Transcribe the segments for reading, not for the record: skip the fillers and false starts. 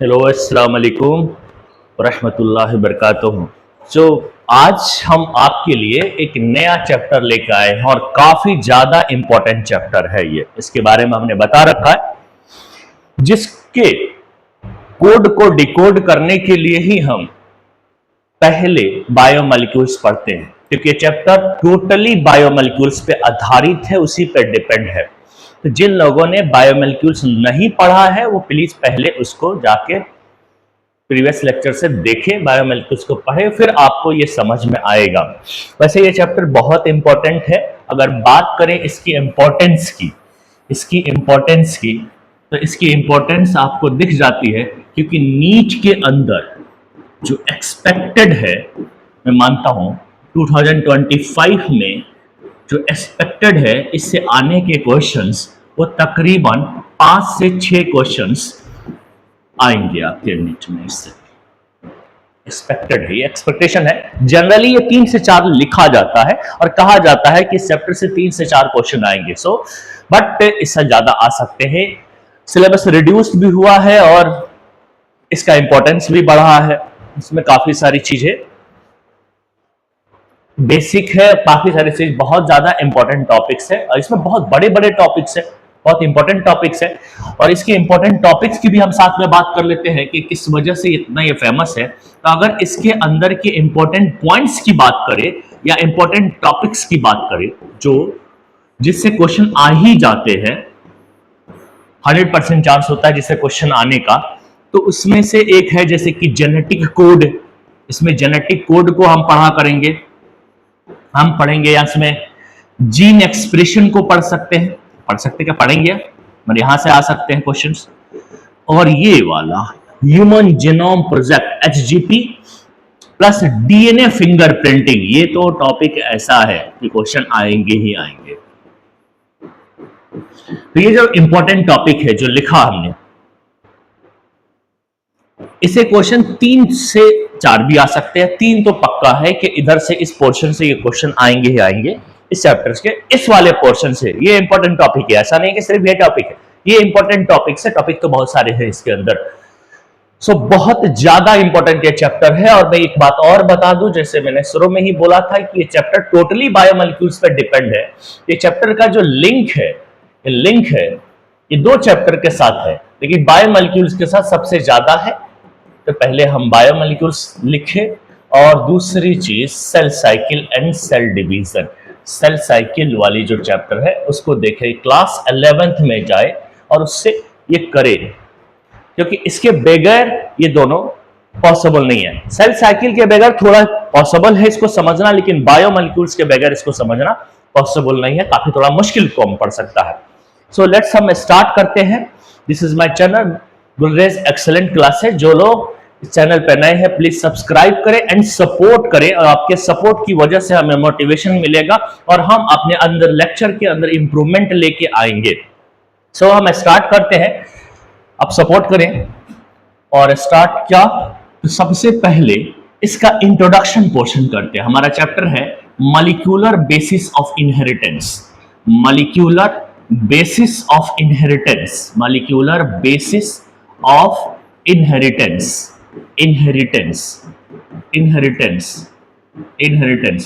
Hello अस्सलाम वालेकुम रहमतुल्लाहि बरकातुहू। जो आज हम आपके लिए एक नया चैप्टर लेकर आए हैं और काफी ज्यादा इंपॉर्टेंट चैप्टर है ये। इसके बारे में हमने बता रखा है, जिसके कोड को डिकोड करने के लिए ही हम पहले बायोमोलिक्यूल्स पढ़ते हैं, क्योंकि चैप्टर टोटली बायोमोलिक्यूल्स पे आधारित है, उसी पे डिपेंड है। तो जिन लोगों ने बायोमोलिक्यूल्स नहीं पढ़ा है वो प्लीज पहले उसको जाके प्रीवियस लेक्चर से देखें, बायोमोलिक्यूल्स को पढ़े, फिर आपको ये समझ में आएगा। वैसे ये चैप्टर बहुत इंपॉर्टेंट है। अगर बात करें इसकी इंपॉर्टेंस की, तो इसकी इंपॉर्टेंस आपको दिख जाती है, क्योंकि नीट के अंदर जो एक्सपेक्टेड है, मैं मानता हूं 2025 में जो एक्सपेक्टेड है इससे आने के क्वेश्चंस वो तकरीबन 5 से 6 क्वेश्चंस आएंगे आपके नीट में। इससे एक्सपेक्टेड है, ये एक्सपेक्टेशन है। जनरली ये 3 से 4 लिखा जाता है और कहा जाता है कि इस चैप्टर से 3 से 4 क्वेश्चन आएंगे। बट इससे ज्यादा आ सकते हैं। सिलेबस रिड्यूस्ड भी हुआ है और इसका इंपॉर्टेंस भी बढ़ा है। इसमें काफी सारी चीजें बेसिक है, काफी सारी चीज बहुत ज्यादा इंपॉर्टेंट टॉपिक्स है और इसमें बहुत बड़े बड़े टॉपिक्स है, बहुत इंपॉर्टेंट टॉपिक्स है। और इसके इंपॉर्टेंट टॉपिक्स की भी हम साथ में बात कर लेते हैं कि किस वजह से इतना ये फेमस है। तो अगर इसके अंदर के इंपॉर्टेंट पॉइंट्स की बात करें या इंपॉर्टेंट टॉपिक्स की बात करें जो जिससे क्वेश्चन आ ही जाते हैं, 100% चांस होता है जिससे क्वेश्चन आने का, तो उसमें से एक है जैसे कि जेनेटिक कोड। इसमें जेनेटिक कोड को हम पढ़ा करेंगे, हम पढ़ेंगे या इसमें जीन एक्सप्रेशन को पढ़ सकते हैं, क्या पढ़ेंगे, मतलब यहां से आ सकते हैं क्वेश्चंस। और ये वाला human genome project HGP plus DNA fingerprinting, ये तो टॉपिक ऐसा है कि क्वेश्चन आएंगे ही आएंगे। तो ये जो इंपॉर्टेंट टॉपिक है जो लिखा हमने, इसे क्वेश्चन 3 से 4 भी आ सकते हैं। 3 तो पक्का है कि इधर से इस पोर्शन से ये क्वेश्चन आएंगे ही आएंगे, इस चैप्टर्स के इस वाले पोर्शन से। ये इंपॉर्टेंट टॉपिक है, ऐसा नहीं कि सिर्फ ये टॉपिक है, ये इंपॉर्टेंट टॉपिक्स है। टॉपिक तो बहुत सारे हैं इसके अंदर। बहुत ज्यादा इंपॉर्टेंट ये चैप्टर है। और मैं एक बात और बता दूं, जैसे मैंने शुरू में ही बोला था कि ये चैप्टर टोटली बायोमोलिक्यूल्स पर डिपेंड है। ये चैप्टर का जो लिंक है, ये 2 चैप्टर के साथ है, लेकिन बायोमोलिक्यूल्स के साथ सबसे ज्यादा है। तो पहले हम बायोमोलिक्यूल्स लिखे और दूसरी चीज cell cycle and cell division. Cell cycle वाली जो चैप्टर है उसको देखे, क्लास 11th में जाए और उससे ये करे, क्योंकि इसके बगैर ये दोनों पॉसिबल नहीं है। सेल साइकिल के बगैर थोड़ा पॉसिबल है इसको समझना, लेकिन बायोमोलिक्यूल्स के बगैर इसको समझना पॉसिबल नहीं है, काफी थोड़ा मुश्किल कम पड़ सकता है। लेट्स हम स्टार्ट करते हैं। This is my channel Gulrez excellent classes. जो लोग इस चैनल पर नए हैं प्लीज सब्सक्राइब करें एंड सपोर्ट करें, और आपके सपोर्ट की वजह से हमें मोटिवेशन मिलेगा और हम अपने अंदर लेक्चर के अंदर इंप्रूवमेंट लेके आएंगे। हम स्टार्ट करते हैं, आप सपोर्ट करें। और स्टार्ट क्या, तो सबसे पहले इसका इंट्रोडक्शन पोर्शन करते हैं। हमारा चैप्टर है molecular basis of inheritance. Molecular basis of inheritance, molecular basis of inheritance, inheritance,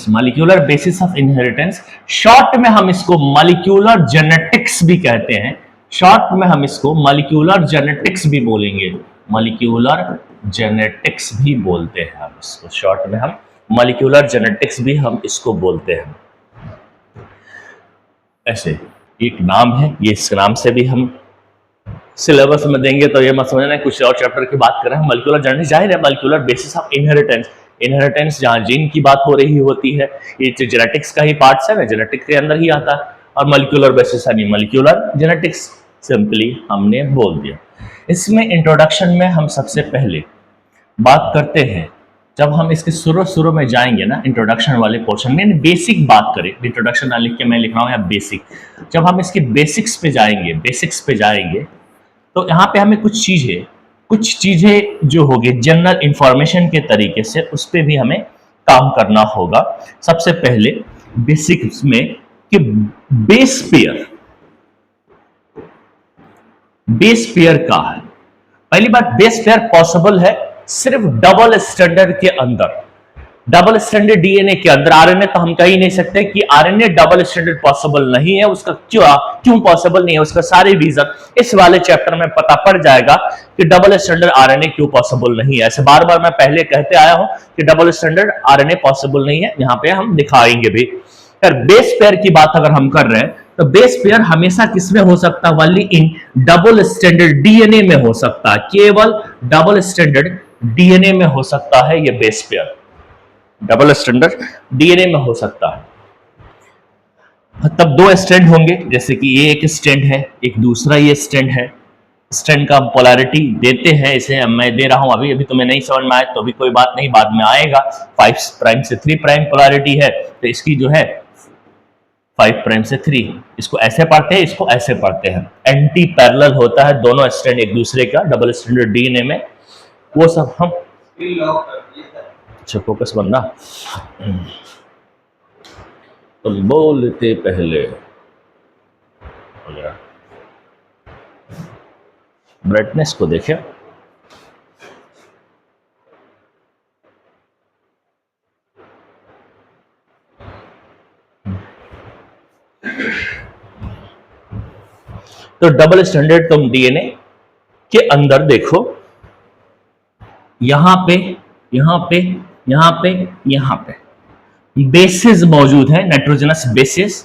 molecular basis of inheritance. Short में हम इसको मॉलिक्यूलर जेनेटिक्स भी कहते हैं, शॉर्ट में हम इसको मॉलिक्यूलर जेनेटिक्स भी बोलेंगे, मॉलिक्यूलर जेनेटिक्स भी बोलते हैं हम इसको, शॉर्ट में हम मॉलिक्यूलर जेनेटिक्स भी हम इसको बोलते हैं। ऐसे एक नाम है, ये इस नाम से भी हम सिलेबस में देंगे, तो ये मत समझना कुछ और चैप्टर की बात कर रहे हैं। मॉलिक्यूलर जेनेटिक्स जाहिर है, मॉलिक्यूलर बेसिस ऑफ इनहेरिटेंस जहां जीन की बात हो रही होती है, ये जेनेटिक्स का ही पार्ट है ना, जेनेटिक्स के अंदर ही आता है। और मॉलिक्यूलर बेसिस यानी मॉलिक्यूलर जेनेटिक्स, सिंपली हमने बोल दिया। इसमें इंट्रोडक्शन में हम सबसे पहले बात करते हैं, जब हम इसके शुरू में जाएंगे ना, इंट्रोडक्शन वाले पोर्शन में बेसिक बात करें, इंट्रोडक्शन ना लिख के मैं लिख रहा हूं या बेसिक, जब हम इसके बेसिक्स पे जाएंगे तो यहाँ पे हमें कुछ चीजें जो होगी जनरल इंफॉर्मेशन के तरीके से, उस पर भी हमें काम करना होगा। सबसे पहले बेसिक्स में कि बेस पेयर का है। पहली बात, बेस पेयर पॉसिबल है सिर्फ डबल स्टैंडर्ड के अंदर। डबल स्टैंडर्ड डीएनए के अंदर, आरएनए तो हम कह ही नहीं सकते कि आरएनए डबल स्टैंडर्ड पॉसिबल नहीं है। उसका क्यों पॉसिबल नहीं है, उसका सारे रीजन इस वाले चैप्टर में पता पड़ जाएगा कि डबल स्टैंडर्ड आरएनए क्यों पॉसिबल नहीं है। ऐसे बार बार मैं पहले कहते आया हूं कि डबल स्टैंडर्ड आरएनए पॉसिबल नहीं है, यहां पे हम दिखाएंगे भी। फिर बेस पेयर की बात अगर हम कर रहे हैं तो बेस पेयर हमेशा किसमें हो सकता है, वाली इन डबल स्टैंडर्ड डीएनए में हो सकता है, केवल डबल स्टैंडर्ड डीएनए में हो सकता है ये base pair, double standard DNA में हो सकता है। तब दो स्ट्रैंड होंगे, जैसे कि ये एक स्ट्रैंड है, एक दूसरा ये स्ट्रैंड है। स्ट्रैंड का पोलैरिटी देते हैं, इसे मैं दे रहा हूं अभी, अभी तुम्हें नहीं समझ में आए तो भी कोई बात नहीं, बाद में आएगा। 5 प्राइम से 3 प्राइम पोलैरिटी है, तो इसकी जो है 5 प्राइम से 3, इसको ऐसे पढ़ते हैं, इसको ऐसे पढ़ते हैं। एंटी पैरेलल होता है दोनों स्ट्रैंड एक दूसरे का डबल स्टैंडर्ड डीएनए में, वो सब हम। अच्छा फोकस बनना, तो बोलते पहले ब्राइटनेस को देखें। तो डबल स्टैंडर्ड तुम डीएनए के अंदर देखो, यहां पे यहां पे यहां पे यहां पे बेसिस मौजूद है, नाइट्रोजनस बेसिस,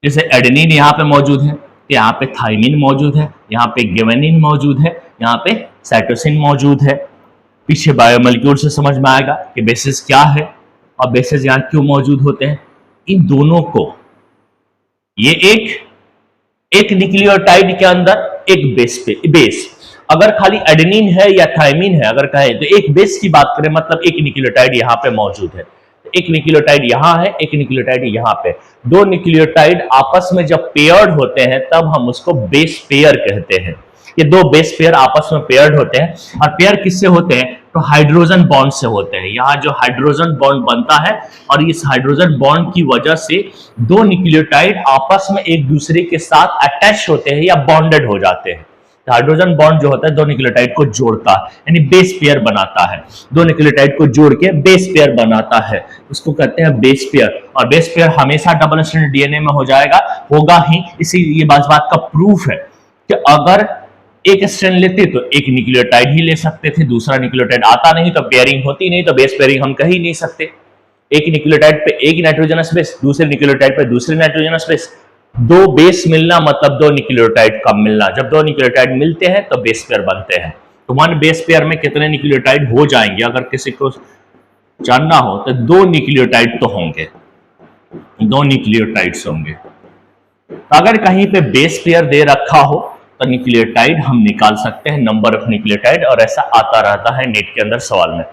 जैसे एडेनिन यहां पे मौजूद है, यहाँ पे थाइमिन मौजूद है, यहाँ पे गिबरेलिन मौजूद है, यहाँ पे साइटोसिन मौजूद है। पीछे बायोमोलिक्यूल से समझ में आएगा कि बेसिस क्या है और बेसिस यहाँ क्यों मौजूद होते हैं। इन दोनों को, ये एक न्यूक्लियोटाइड के अंदर एक बेस, अगर खाली एडेनिन है या थाइमिन है अगर कहें तो एक बेस की बात करें, मतलब एक न्यूक्लियोटाइड यहाँ पे मौजूद है, एक न्यूक्लियोटाइड यहाँ है, एक न्यूक्लियोटाइड यहाँ पे। दो न्यूक्लियोटाइड आपस में जब पेयर्ड होते हैं तब हम उसको बेस पेयर कहते हैं। ये दो बेस पेयर आपस में पेयर्ड होते हैं, और पेयर किससे होते हैं, तो हाइड्रोजन बॉन्ड से होते हैं। यहाँ जो हाइड्रोजन बॉन्ड बनता है, और इस हाइड्रोजन बॉन्ड की वजह से दो न्यूक्लियोटाइड आपस में एक दूसरे के साथ अटैच होते हैं या बॉन्डेड हो जाते हैं। हाइड्रोजन बॉन्ड जो होता है दो न्यूक्लियोटाइड को जोड़ता है, यानी बेस पेयर बनाता है, दो न्यूक्लियोटाइड को जोड़ के बेस पेयर बनाता है, उसको कहते हैं बेस पेयर। और बेस पेयर हमेशा डबल स्टैंडर्ड डीएनए में हो जाएगा, होगा ही। इसी ये बात का प्रूफ है कि अगर एक स्ट्रैंड लेते तो एक न्यूक्लियोटाइड ही ले सकते थे, दूसरा न्यूक्लियोटाइड आता नहीं तो पेयरिंग होती नहीं, तो बेस पेयरिंग हम कह ही नहीं सकते। एक न्यूक्लियोटाइड पे एक नाइट्रोजनस बेस, दूसरे न्यूक्लियोटाइड पे दूसरे नाइट्रोजनस बेस, दो बेस मिलना मतलब दो न्यूक्लियोटाइड का मिलना। जब दो न्यूक्लियोटाइड मिलते हैं तो बेस पेयर बनते हैं। तो वन बेस पेयर में कितने न्यूक्लियोटाइड हो जाएंगे, अगर किसी को जानना हो तो दो न्यूक्लियोटाइड तो होंगे, दो न्यूक्लियोटाइड्स होंगे। अगर कहीं पे बेस पेयर दे रखा हो तो न्यूक्लियोटाइड हम निकाल सकते हैं, नंबर ऑफ न्यूक्लियोटाइड, और ऐसा आता रहता है नीट के अंदर सवाल में।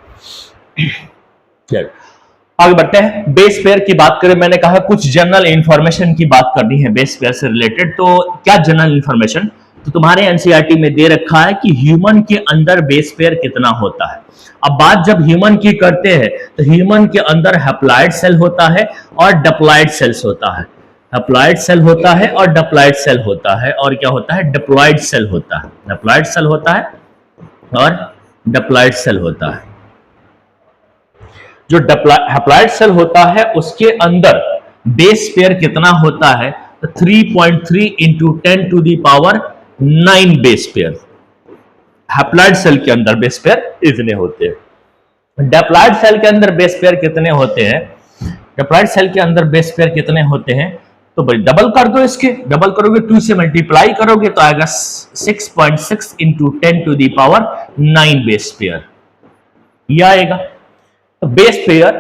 आगे बढ़ते हैं। बेस पेयर की बात करें, मैंने कहा कुछ जनरल इंफॉर्मेशन की बात करनी है बेस पेयर से रिलेटेड। तो क्या जनरल इंफॉर्मेशन, तो तुम्हारे एनसीईआरटी में दे रखा है कि ह्यूमन के अंदर बेस पेयर कितना होता है। अब बात जब ह्यूमन की करते हैं तो ह्यूमन के अंदर हैप्लॉइड सेल होता है और डिप्लॉइड सेल्स होता है। हैप्लॉइड सेल होता है और डिप्लॉइड सेल होता है, और क्या होता है, डिप्लॉइड सेल होता है। हैप्लॉइड सेल होता है और डिप्लॉइड सेल होता है। जो हैप्लॉइड सेल होता है उसके अंदर बेस पेयर कितना होता है, तो 3.3 into 10 to the power 9 base pair haploid cell के अंदर बेस पेयर इतने होते हैं। डिप्लॉइड सेल के अंदर बेस पेयर कितने होते हैं, डिप्लॉइड सेल के अंदर बेस पेयर कितने होते हैं, तो भाई डबल कर दो, इसके डबल करोगे 2 से मल्टीप्लाई करोगे तो आएगा 6.6 into 10 to the power 9 base pair, ये आएगा। तो बेस पेयर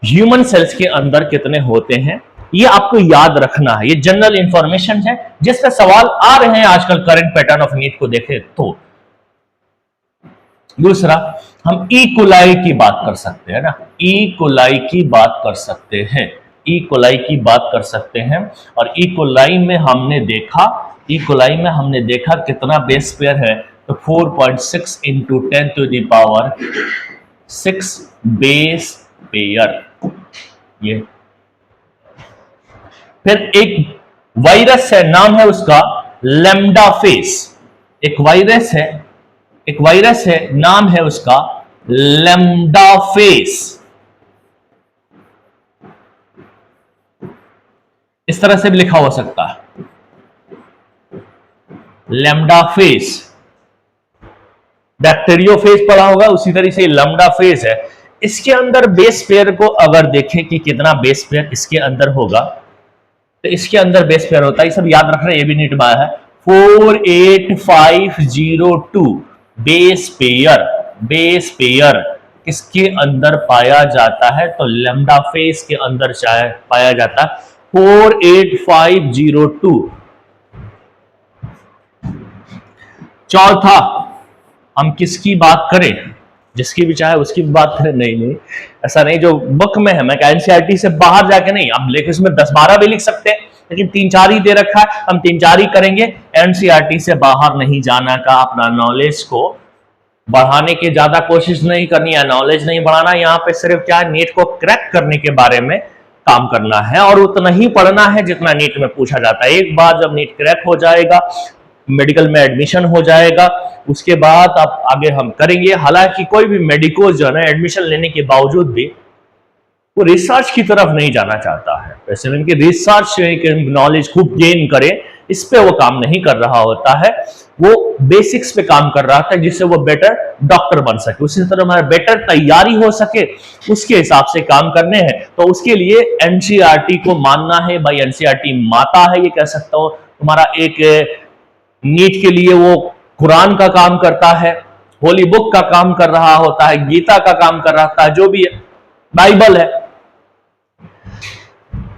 ह्यूमन सेल्स के अंदर कितने होते हैं ये आपको याद रखना है, ये जनरल इंफॉर्मेशन है जिस पे सवाल आ रहे हैं आजकल करंट पैटर्न ऑफ नीट को देखें तो। दूसरा, हम ई कोलाई की बात कर सकते हैं ना, ई कोलाई की बात कर सकते हैं, ई कोलाई की बात कर सकते हैं। और ई कोलाई में हमने देखा, ई कोलाई में हमने देखा कितना बेस पेयर है, तो 4.6 into 10 to the power 6 base pair. ये फिर एक वायरस है, नाम है उसका लैम्डा फेस, एक वायरस है एक वायरस है, नाम है उसका लैम्डा फेस। इस तरह से भी लिखा हो सकता है, लैम्डा फेस। बैक्टीरियोफेज पढ़ा होगा, उसी तरह से लैम्डा फेज है। इसके अंदर बेस पेयर को अगर देखें कि कितना बेस पेयर इसके अंदर होगा, तो इसके अंदर बेस पेयर होता है, ये सब याद रख रहे हैं, ये भी नीट बाय है, 48502 बेस पेयर। बेस पेयर किसके अंदर पाया जाता है? तो लैम्डा फेज के अंदर पाया जाता है 48502। चौथा, हम किसकी बात करें? जिसकी भी चाहे उसकी भी बात करें? नहीं नहीं, ऐसा नहीं, जो बुक में है, मैं एनसीईआरटी से बाहर जाके नहीं, अब लेकिन इसमें 10-12 भी लिख सकते हैं, लेकिन 3-4 ही दे रखा है, हम 3-4 ही करेंगे। एनसीईआरटी से बाहर नहीं जाना का, अपना नॉलेज को बढ़ाने की ज्यादा कोशिश नहीं करनी है, नॉलेज नहीं बढ़ाना। यहाँ पे सिर्फ क्या, नीट को क्रैक करने के बारे में काम करना है, और उतना ही पढ़ना है जितना नीट में पूछा जाता है। एक बार जब नीट क्रैक हो जाएगा, मेडिकल में एडमिशन हो जाएगा, उसके बाद अब आगे हम करेंगे। हालांकि कोई भी मेडिको जो है ना, एडमिशन लेने के बावजूद भी वो रिसर्च की तरफ नहीं जाना चाहता है, वैसे इनकी रिसर्च नॉलेज खूब गेन करे, इस पे वो काम नहीं कर रहा होता है, वो बेसिक्स पे काम कर रहा था, जिससे वो बेटर डॉक्टर बन सके, उसी तरह हमारा बेटर तैयारी हो सके, उसके हिसाब से काम करने हैं। तो उसके लिए एनसीईआरटी को मानना है, भाई एनसीईआरटी माता है, ये कह सकता हूं। तुम्हारा एक नीट के लिए वो कुरान का काम करता है, होली बुक का काम कर रहा होता है, गीता का काम कर रहा था, जो भी है, बाइबल है।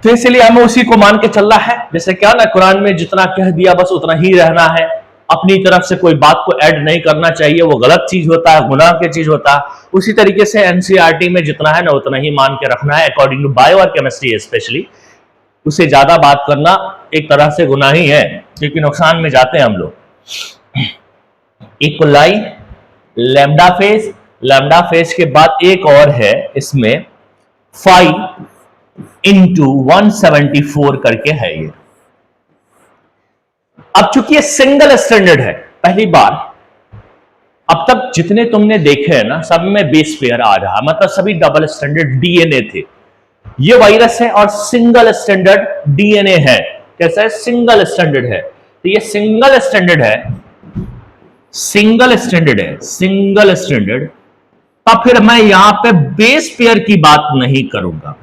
तो इसलिए हमें उसी को मान के चलना है। जैसे क्या ना, कुरान में जितना कह दिया बस उतना ही रहना है, अपनी तरफ से कोई बात को ऐड नहीं करना चाहिए, वो गलत चीज होता है, गुनाह की चीज होता है। उसी तरीके से एनसीईआरटी में जितना है ना, उतना ही मान के रखना है, अकॉर्डिंग टू बायो और केमिस्ट्री स्पेशली। उससे ज्यादा बात करना एक तरह से गुनाह ही है, क्योंकि नुकसान में जाते हैं हम लोग। E coli, lambda phase, lambda phase के बाद एक और है इसमें 5x174 करके है ये। अब चूंकि ये सिंगल स्टैंडर्ड है, पहली बार, अब तक जितने तुमने देखे हैं ना, सब में बेस पेयर आ रहा, मतलब सभी डबल स्टैंडर्ड डीएनए थे। ये वायरस है और सिंगल स्टैंडर्ड डीएनए है। कैसा है? सिंगल स्टैंडर्ड है। तो ये सिंगल स्टैंडर्ड है, सिंगल स्टैंडर्ड है, सिंगल स्टैंडर्ड। तब फिर मैं यहां पे बेस पेयर की बात नहीं करूंगा,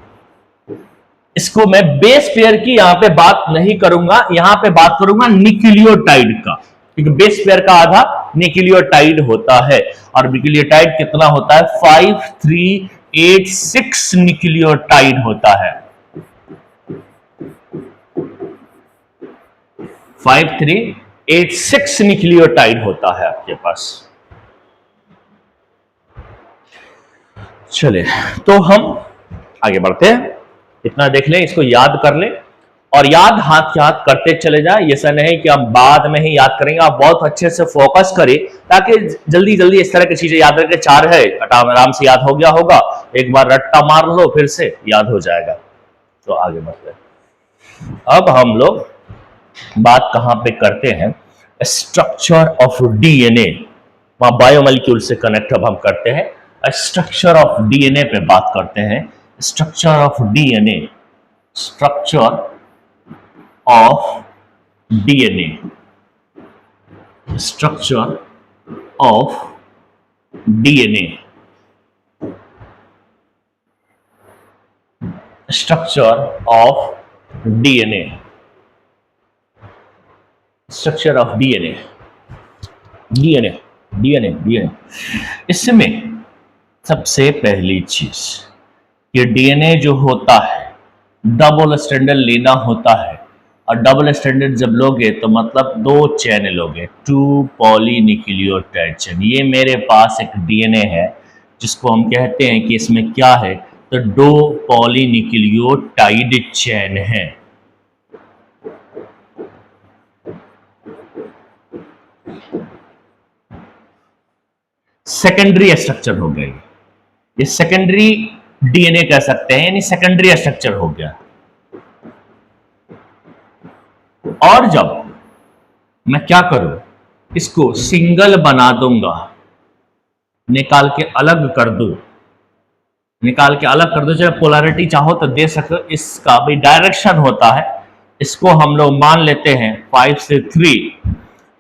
इसको मैं बेस पेयर की यहां पे बात नहीं करूंगा, यहां पे बात करूंगा न्यूक्लियोटाइड का, क्योंकि बेस पेयर का आधा न्यूक्लियोटाइड होता है, और न्यूक्लियोटाइड कितना होता है? 5386 न्यूक्लियोटाइड होता है। 5386 न्यूक्लियोटाइड होता है आपके पास। चलिए, तो हम आगे बढ़ते हैं। इतना देख लें, इसको याद कर लें, और याद हाथ के हाथ करते चले जाए। ऐसा नहीं कि हम बाद में ही याद करेंगे, आप बहुत अच्छे से फोकस करें, ताकि जल्दी जल्दी इस तरह की चीजें याद रखें। 4 है, आराम से याद हो गया होगा, एक बार रट्टा मार लो, फिर से याद हो जाएगा। तो आगे बढ़ते हैं। अब हम लोग बात कहां पे करते हैं? स्ट्रक्चर ऑफ डीएनए, वहां बायोमोलिक्यूल से कनेक्ट अब हम करते हैं। स्ट्रक्चर ऑफ डीएनए पे बात करते हैं। Structure of DNA, structure of DNA, structure of DNA, structure of DNA, structure of DNA, DNA, DNA, DNA. इसमें सबसे पहली चीज, ये डीएनए जो होता है, डबल स्टैंडर्ड लेना होता है, और डबल स्टैंडर्ड जब लोगे तो मतलब 2 चेन लोगे, 2 पॉलीन्यूक्लियोटाइड चेन। ये मेरे पास एक डीएनए है, जिसको हम कहते हैं कि इसमें क्या है, तो 2 पॉलीन्यूक्लियोटाइड चेन है। सेकेंडरी स्ट्रक्चर हो गई, ये सेकेंडरी डीएनए कह सकते हैं, यानी सेकेंडरी स्ट्रक्चर हो गया। और जब मैं क्या करूं, इसको सिंगल बना दूंगा, निकाल के अलग कर दो, निकाल के अलग कर दो, चाहे पोलैरिटी चाहो तो दे सको, इसका भी डायरेक्शन होता है। इसको हम लोग मान लेते हैं 5 से 3,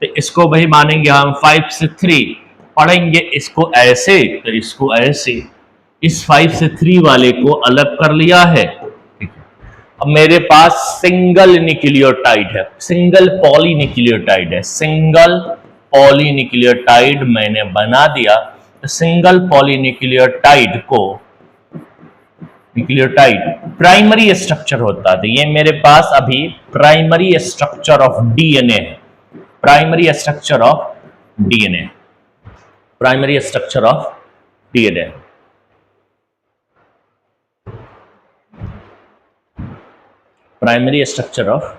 तो इसको भाई मानेंगे हम 5 से 3, पढ़ेंगे इसको ऐसे तो इसको ऐसे, इस 5 से 3 वाले को अलग कर लिया है। अब मेरे पास सिंगल न्यूक्लियोटाइड है, सिंगल पॉलीन्यूक्लियोटाइड है, सिंगल पॉलीन्यूक्लियोटाइड मैंने बना दिया। तो सिंगल पॉलीन्यूक्लियोटाइड को, न्यूक्लियोटाइड प्राइमरी स्ट्रक्चर होता है, तो ये मेरे पास अभी प्राइमरी स्ट्रक्चर ऑफ डीएनए है, primary structure of DNA, primary structure of DNA. Primary structure of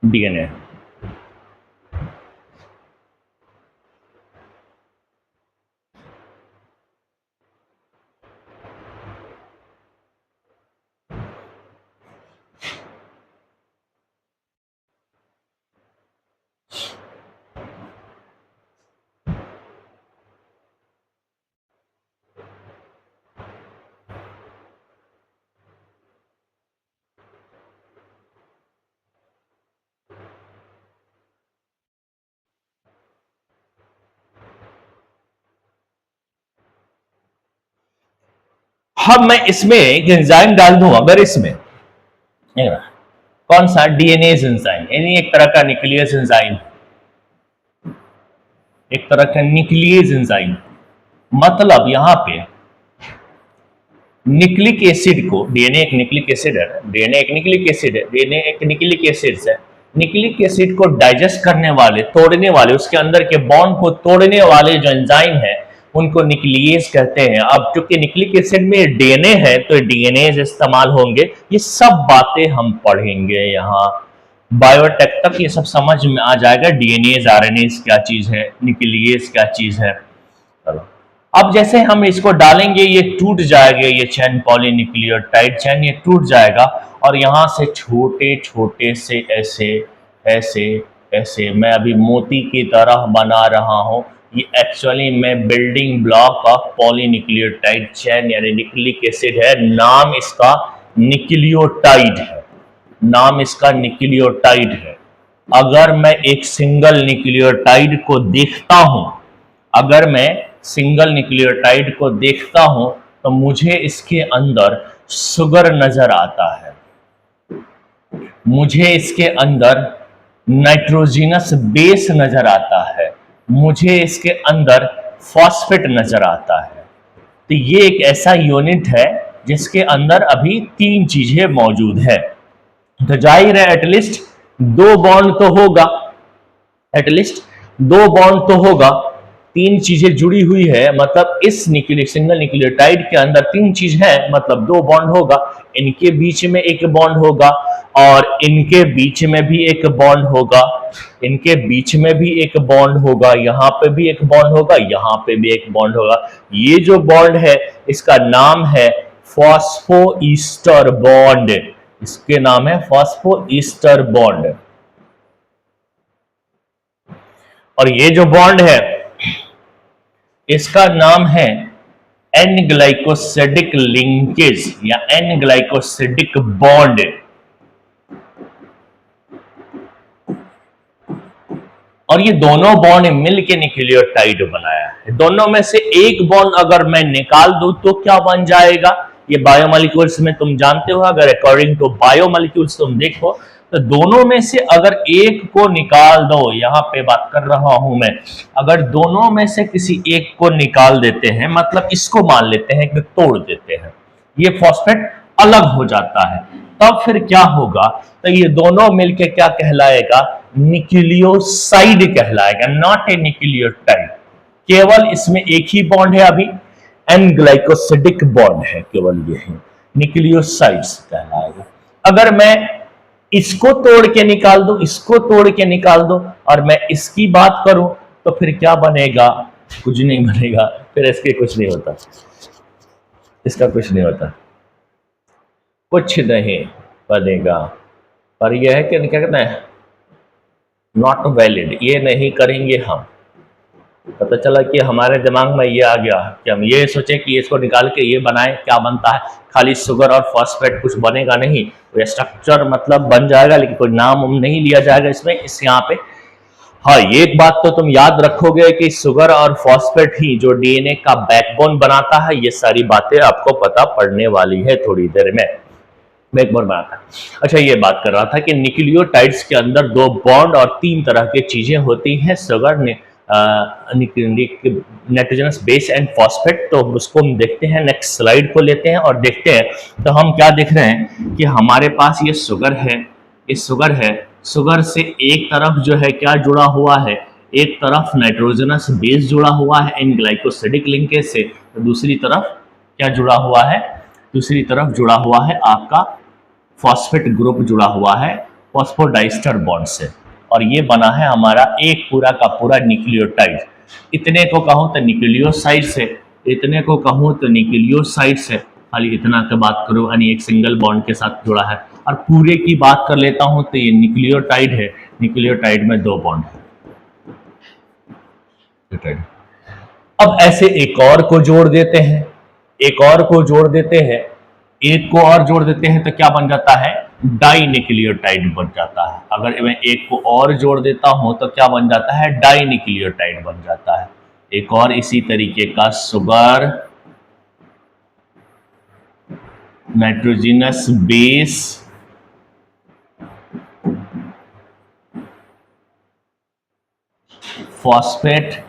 DNA. अब मैं इसमें एक एंजाइम डाल दूं, अगर इसमें कौन सा डीएनएज एंजाइम, यानी एक तरह का न्यूक्लियस एंजाइम, एक तरह का न्यूक्लियस एंजाइम, मतलब यहां पे न्यूक्लिक एसिड को, डीएनए एक न्यूक्लिक एसिड है, डीएनए एक न्यूक्लिक एसिड है, डीएनए एक न्यूक्लिक एसिड है, न्यूक्लिक एसिड को डाइजेस्ट करने वाले, तोड़ने वाले, उसके अंदर के बॉन्ड को तोड़ने वाले जो एंजाइम है उनको न्यूक्लियस कहते हैं। अब क्योंकि न्यूक्लिक एसिड में डीएनए है तो डीएनए इस्तेमाल होंगे, ये सब बातें हम पढ़ेंगे यहाँ बायोटेक तक, ये सब समझ में आ जाएगा। डीएनए आरएनए क्या चीज है, न्यूक्लियस क्या चीज है। चलो अब जैसे हम इसको डालेंगे ये टूट जाएगा, ये चैन पॉलीन्यूक्लियोटाइड चैन ये टूट जाएगा, और यहां से छोटे छोटे से ऐसे ऐसे ऐसे मैं अभी मोती की तरह बना रहा हूं। ये एक्चुअली मैं बिल्डिंग ब्लॉक ऑफ पॉलीन्यूक्लियोटाइड चैन यानी न्यूक्लिक एसिड है, नाम इसका न्यूक्लियोटाइड है, नाम इसका न्यूक्लियोटाइड है। अगर मैं एक सिंगल न्यूक्लियोटाइड को देखता हूं, अगर मैं सिंगल न्यूक्लियोटाइड को देखता हूं तो मुझे इसके अंदर शुगर नजर आता है, मुझे इसके अंदर नाइट्रोजिनस बेस नजर आता है, मुझे इसके अंदर फॉस्फेट नजर आता है। तो ये एक ऐसा यूनिट है जिसके अंदर अभी 3 चीजें मौजूद है। तो जाहिर है एटलीस्ट 2 बॉन्ड तो होगा, एटलीस्ट 2 बॉन्ड तो होगा, 3 चीजें जुड़ी हुई है, मतलब इस सिंगल न्यूक्लियोटाइड के अंदर 3 चीज है, मतलब 2 बॉन्ड होगा, इनके बीच में एक बॉन्ड होगा और इनके बीच में भी एक बॉन्ड होगा, इनके बीच में भी एक बॉन्ड होगा, यहां पे भी एक बॉन्ड होगा, यहां पे भी एक बॉन्ड होगा। ये जो बॉन्ड है इसका नाम है फॉस्फोईस्टर बॉन्ड, इसके नाम है फॉस्फोईस्टर बॉन्ड। और ये जो बॉन्ड है इसका नाम है एन ग्लाइकोसिडिक लिंकेज या एन ग्लाइकोसिडिक बॉन्ड। और ये दोनों बॉन्ड मिलके न्यूक्लियोटाइड बनाया है। दोनों में से एक बॉन्ड अगर मैं निकाल दूं तो क्या बन जाएगा, ये बायोमोलिक्यूल्स में तुम जानते हो, अगर अकॉर्डिंग टू बायोमोलिक्यूल्स तुम देखो तो दोनों में से अगर एक को निकाल दो, यहां पे बात कर रहा हूं मैं, अगर दोनों में से किसी एक को निकाल देते हैं, मतलब इसको मान लेते हैं कि तोड़ देते हैं, ये फॉस्फेट अलग हो जाता है, तब फिर क्या होगा, तो ये दोनों मिलके क्या कहलाएगा, न्यूक्लियोसाइड कहलाएगा, नॉट ए न्यूक्लियोटाइड। केवल इसमें एक ही बॉन्ड है अभी, एन ग्लाइकोसिडिक बॉन्ड है, केवल ये है, न्यूक्लियोसाइड्स कहलाएगा। अगर मैं इसको तोड़ के निकाल दो, इसको तोड़ के निकाल दो और मैं इसकी बात करूं तो फिर क्या बनेगा, कुछ नहीं बनेगा, फिर इसके कुछ नहीं होता, इसका कुछ नहीं होता, कुछ नहीं बनेगा। पर यह है कि क्या कहते हैं, नॉट वैलिड, ये नहीं करेंगे हम, पता चला कि हमारे दिमाग में ये आ गया कि हम ये सोचें कि इसको निकाल के ये बनाएं, क्या बनता है, खाली शुगर और फॉस्फेट, कुछ बनेगा नहीं। तो स्ट्रक्चर मतलब बन जाएगा लेकिन कोई नाम नहीं लिया जाएगा इसमें, इस यहाँ पे। हाँ, ये एक बात तो तुम याद रखोगे कि शुगर और फॉस्फेट ही जो डीएनए का बैकबोन बनाता है। ये सारी बातें आपको पता पड़ने वाली है थोड़ी देर में। बैकबोन बनाता है। अच्छा, ये बात कर रहा था कि न्यूक्लियोटाइड्स के अंदर दो बॉन्ड और तीन तरह की चीजें होती हैं, शुगर ने नाइट्रोजनस बेस एंड फॉस्फेट। तो उसको हम देखते हैं, नेक्स्ट स्लाइड को लेते हैं और देखते हैं। तो हम क्या देख रहे हैं कि हमारे पास ये शुगर है, ये शुगर है। शुगर से एक तरफ जो है क्या जुड़ा हुआ है, एक तरफ नाइट्रोजनस बेस जुड़ा हुआ है इन ग्लाइकोसिडिक लिंकेज से, तो दूसरी तरफ क्या जुड़ा हुआ है, दूसरी तरफ जुड़ा हुआ है आपका फॉस्फेट ग्रुप जुड़ा हुआ है फॉस्फोडाइस्टर बॉन्ड से। और ये बना है हमारा एक पूरा का पूरा न्यूक्लियोटाइड। इतने को कहूँ तो न्यूक्लियोसाइड से, इतने को कहूँ तो न्यूक्लियोसाइड से, खाली इतना की बात करूँ यानी एक सिंगल बॉन्ड के साथ जुड़ा है। और पूरे की बात कर लेता हूँ तो ये न्यूक्लियोटाइड है, न्यूक्लियोटाइड में दो बॉन्ड है। अब ऐसे एक और को जोड़ देते हैं, एक और को जोड़ देते हैं, एक को और जोड़ देते हैं तो क्या बन जाता है, डाई न्यूक्लियोटाइड बन जाता है। अगर मैं एक को और जोड़ देता हूं तो क्या बन जाता है, डाई न्यूक्लियोटाइड बन जाता है। एक और इसी तरीके का शुगर, नाइट्रोजनस बेस, फॉस्फेट,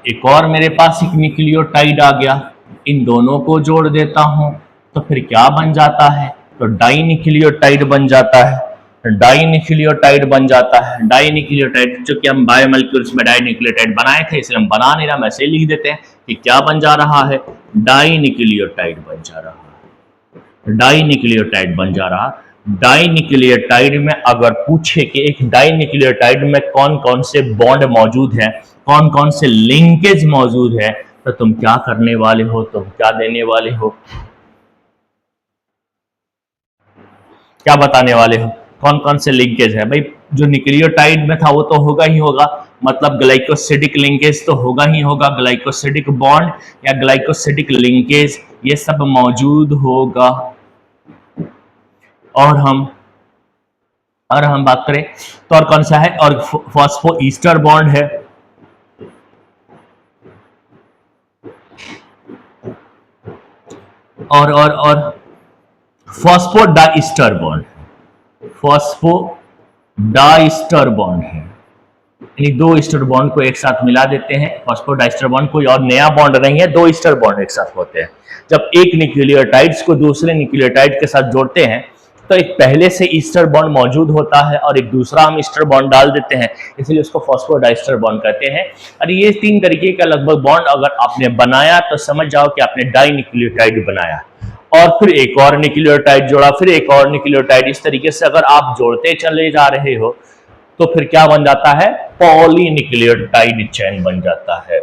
एक और मेरे पास एक न्यूक्लियोटाइड आ गया। इन दोनों को जोड़ देता हूं तो फिर क्या बन जाता है, तो डाई न्यूक्लियोटाइड बन जाता है। डाई न्यूक्लियोटाइड बन जाता है। डाई न्यूक्लियोटाइड, चूंकि हम बायोमोलिक्यूल्स में डाई न्यूक्लियोटाइड बनाए थे इसलिए हम बना नहीं रहा, हम ऐसे लिख देते हैं कि क्या बन जा रहा है, डाई न्यूक्लियोटाइड बन जा रहा है, डाई न्यूक्लियोटाइड बन जा रहा। डाई न्यूक्लियोटाइड में अगर पूछे कि एक डाई न्यूक्लियोटाइड में कौन कौन से बॉन्ड मौजूद हैं, कौन कौन से लिंकेज मौजूद है, तो तुम क्या करने वाले हो, तुम क्या देने वाले हो, क्या बताने वाले हो, कौन कौन से लिंकेज है भाई। जो न्यूक्लियोटाइड में था वो तो होगा ही होगा, मतलब ग्लाइकोसिडिक लिंकेज तो होगा ही होगा, ग्लाइकोसिडिक बॉन्ड या ग्लाइकोसिडिक लिंकेज ये सब मौजूद होगा। और हम बात करें तो और कौन सा है, और फॉस्फो ईस्टर बॉन्ड है, और phospho diester bond, phospho diester bond है। यानी दो ईस्टर बॉन्ड को एक साथ मिला देते हैं, फॉस्फोडाइस्टर बॉन्ड कोई और नया बॉन्ड नहीं है, दो ईस्टर बॉन्ड एक साथ होते हैं। जब एक न्यूक्लियोटाइड्स को दूसरे न्यूक्लियोटाइड के साथ जोड़ते हैं तो एक पहले से ईस्टर बॉन्ड मौजूद होता है और एक दूसरा हम ईस्टर बॉन्ड डाल देते हैं, इसलिए उसको फॉस्फोडाइस्टर बॉन्ड कहते हैं। और ये तीन तरीके का लगभग बॉन्ड अगर आपने बनाया तो समझ जाओ कि आपने डाई न्यूक्लियोटाइड बनाया। और फिर एक और न्यूक्लियोटाइड जोड़ा, फिर एक और न्यूक्लियोटाइड, इस तरीके से अगर आप जोड़ते चले जा रहे हो तो फिर क्या बन जाता है, पॉलीन्यूक्लियोटाइड चेन बन जाता है।